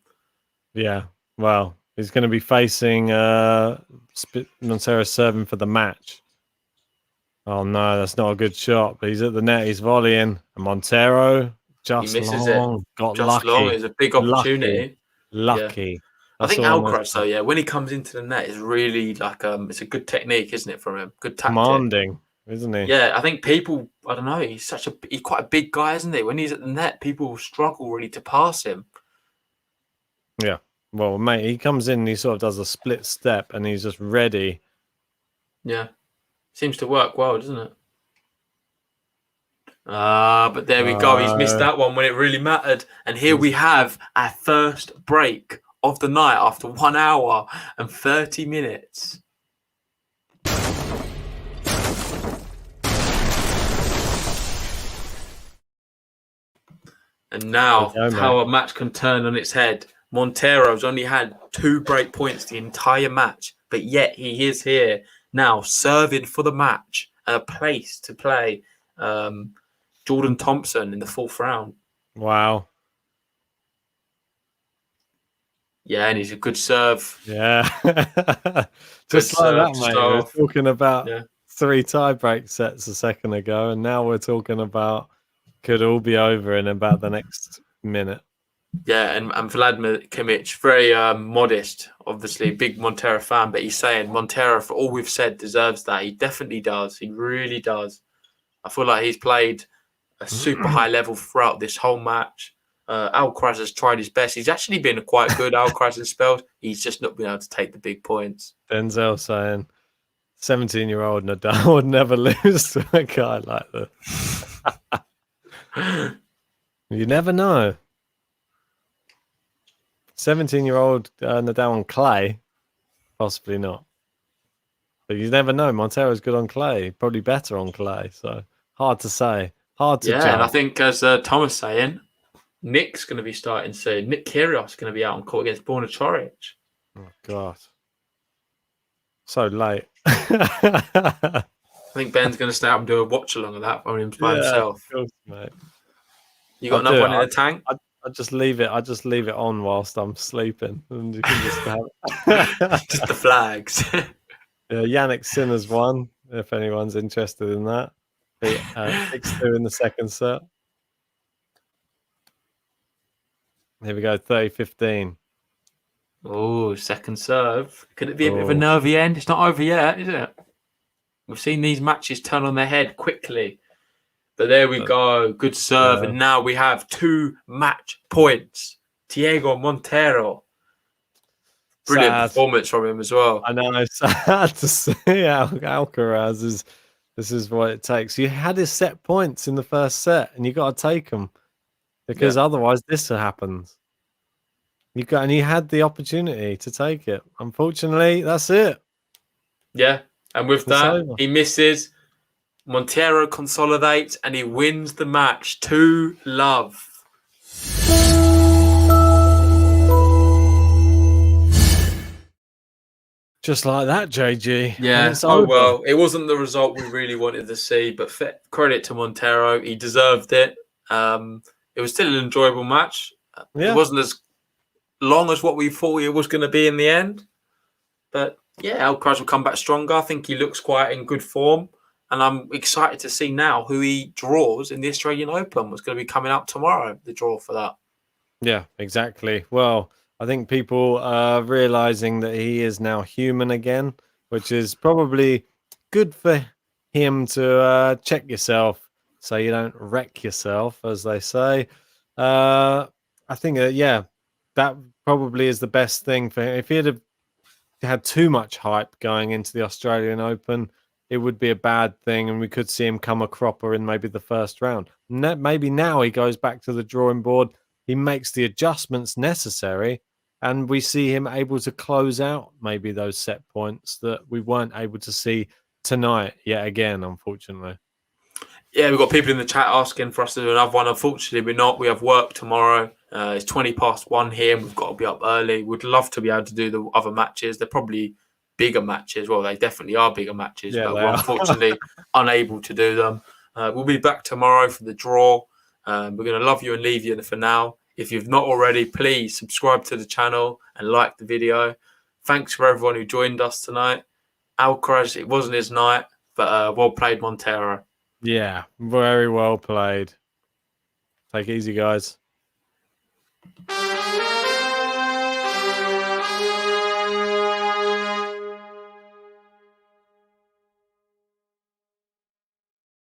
Yeah. Well, he's going to be facing Monteiro serving for the match. Oh no, that's not a good shot. But he's at the net. He's volleying. And Monteiro just he misses long. It. Got just lucky. long. It's a big opportunity. Lucky. Yeah. I think Alcaraz, though, when he comes into the net, is really like it's a good technique, isn't it, from him? Good tactic. Commanding, isn't he? Yeah, I think people, I don't know, he's quite a big guy, isn't he? When he's at the net, people struggle really to pass him. Yeah. Well, mate, he comes in and he sort of does a split step and he's just ready Yeah. Seems to work well, doesn't it? But there we go. He's missed that one when it really mattered. And here we have our first break of the night after 1 hour and 30 minutes. And now, how a match can turn on its head. Monteiro's only had 2 break points the entire match, but yet he is here now serving for the match, a place to play Jordan Thompson in the 4th round. Wow. Yeah, and he's a good serve. Yeah. Just like that, mate. We were talking about 3 tie-break sets a second ago, and now we're talking about could all be over in about the next minute. Yeah, and Vladimir Kimmich, very modest, obviously, big Monteiro fan, but he's saying Monteiro, for all we've said, deserves that. He definitely does. He really does. I feel like he's played a super high level throughout this whole match. Alcaraz has tried his best. He's actually been quite good, Alcaraz, in spells. He's just not been able to take the big points. Denzel saying 17-year-old Nadal would never lose to a guy like this. You never know. 17-year-old Nadal on clay, possibly not. But you never know. Monteiro's good on clay, probably better on clay. So hard to say. Hard to judge. And I think, as Thomas saying, Nick's going to be starting soon. Nick Kyrgios is going to be out on court against Borna Coric. Oh God, so late. I think Ben's going to stay up and do a watch along of that by himself. Of course, mate. You got another one in the tank? I just leave it. I just leave it on whilst I'm sleeping, and you can just have just the flags. Yannick Sinner's won. If anyone's interested in that, 6-2 in the second set. Here we go, 30-15. Oh, second serve. Could it be a bit of a nervy end? It's not over yet, is it? We've seen these matches turn on their head quickly. But there we go. Good serve. And now we have 2 match points. Thiago Monteiro. Brilliant performance from him as well. I know. It's sad to see Alcaraz this is what it takes. You had his set points in the first set, and you got to take them because otherwise this happens. And you had the opportunity to take it. Unfortunately, that's it. Yeah, and with that, he misses. Monteiro consolidates and he wins the match 2-love. Just like that, JG. Yeah. Well, it wasn't the result we really wanted to see, but credit to Monteiro. He deserved it. It was still an enjoyable match. Yeah. It wasn't as long as what we thought it was going to be in the end. But yeah, Alcaraz will come back stronger. I think he looks quite in good form. And I'm excited to see now who he draws in the Australian Open. What's going to be coming up tomorrow, the draw for that. Yeah, exactly. Well, I think people are realizing that he is now human again, which is probably good for him to check yourself so you don't wreck yourself, as they say. I think, that probably is the best thing for him. If he had too much hype going into the Australian Open, it would be a bad thing, and we could see him come a cropper in maybe the first round. Maybe now he goes back to the drawing board, he makes the adjustments necessary, and we see him able to close out maybe those set points that we weren't able to see tonight yet again, unfortunately. Yeah, we've got people in the chat asking for us to do another one. Unfortunately, we're not. We have work tomorrow. It's 1:20 here, and we've got to be up early. We'd love to be able to do the other matches. They're probably bigger matches. Well, they definitely are bigger matches, but we're unfortunately unable to do them. We'll be back tomorrow for the draw. We're going to love you and leave you for now. If you've not already, please subscribe to the channel and like the video. Thanks for everyone who joined us tonight. Alcaraz, it wasn't his night, but well played, Monteiro. Yeah, very well played. Take it easy, guys.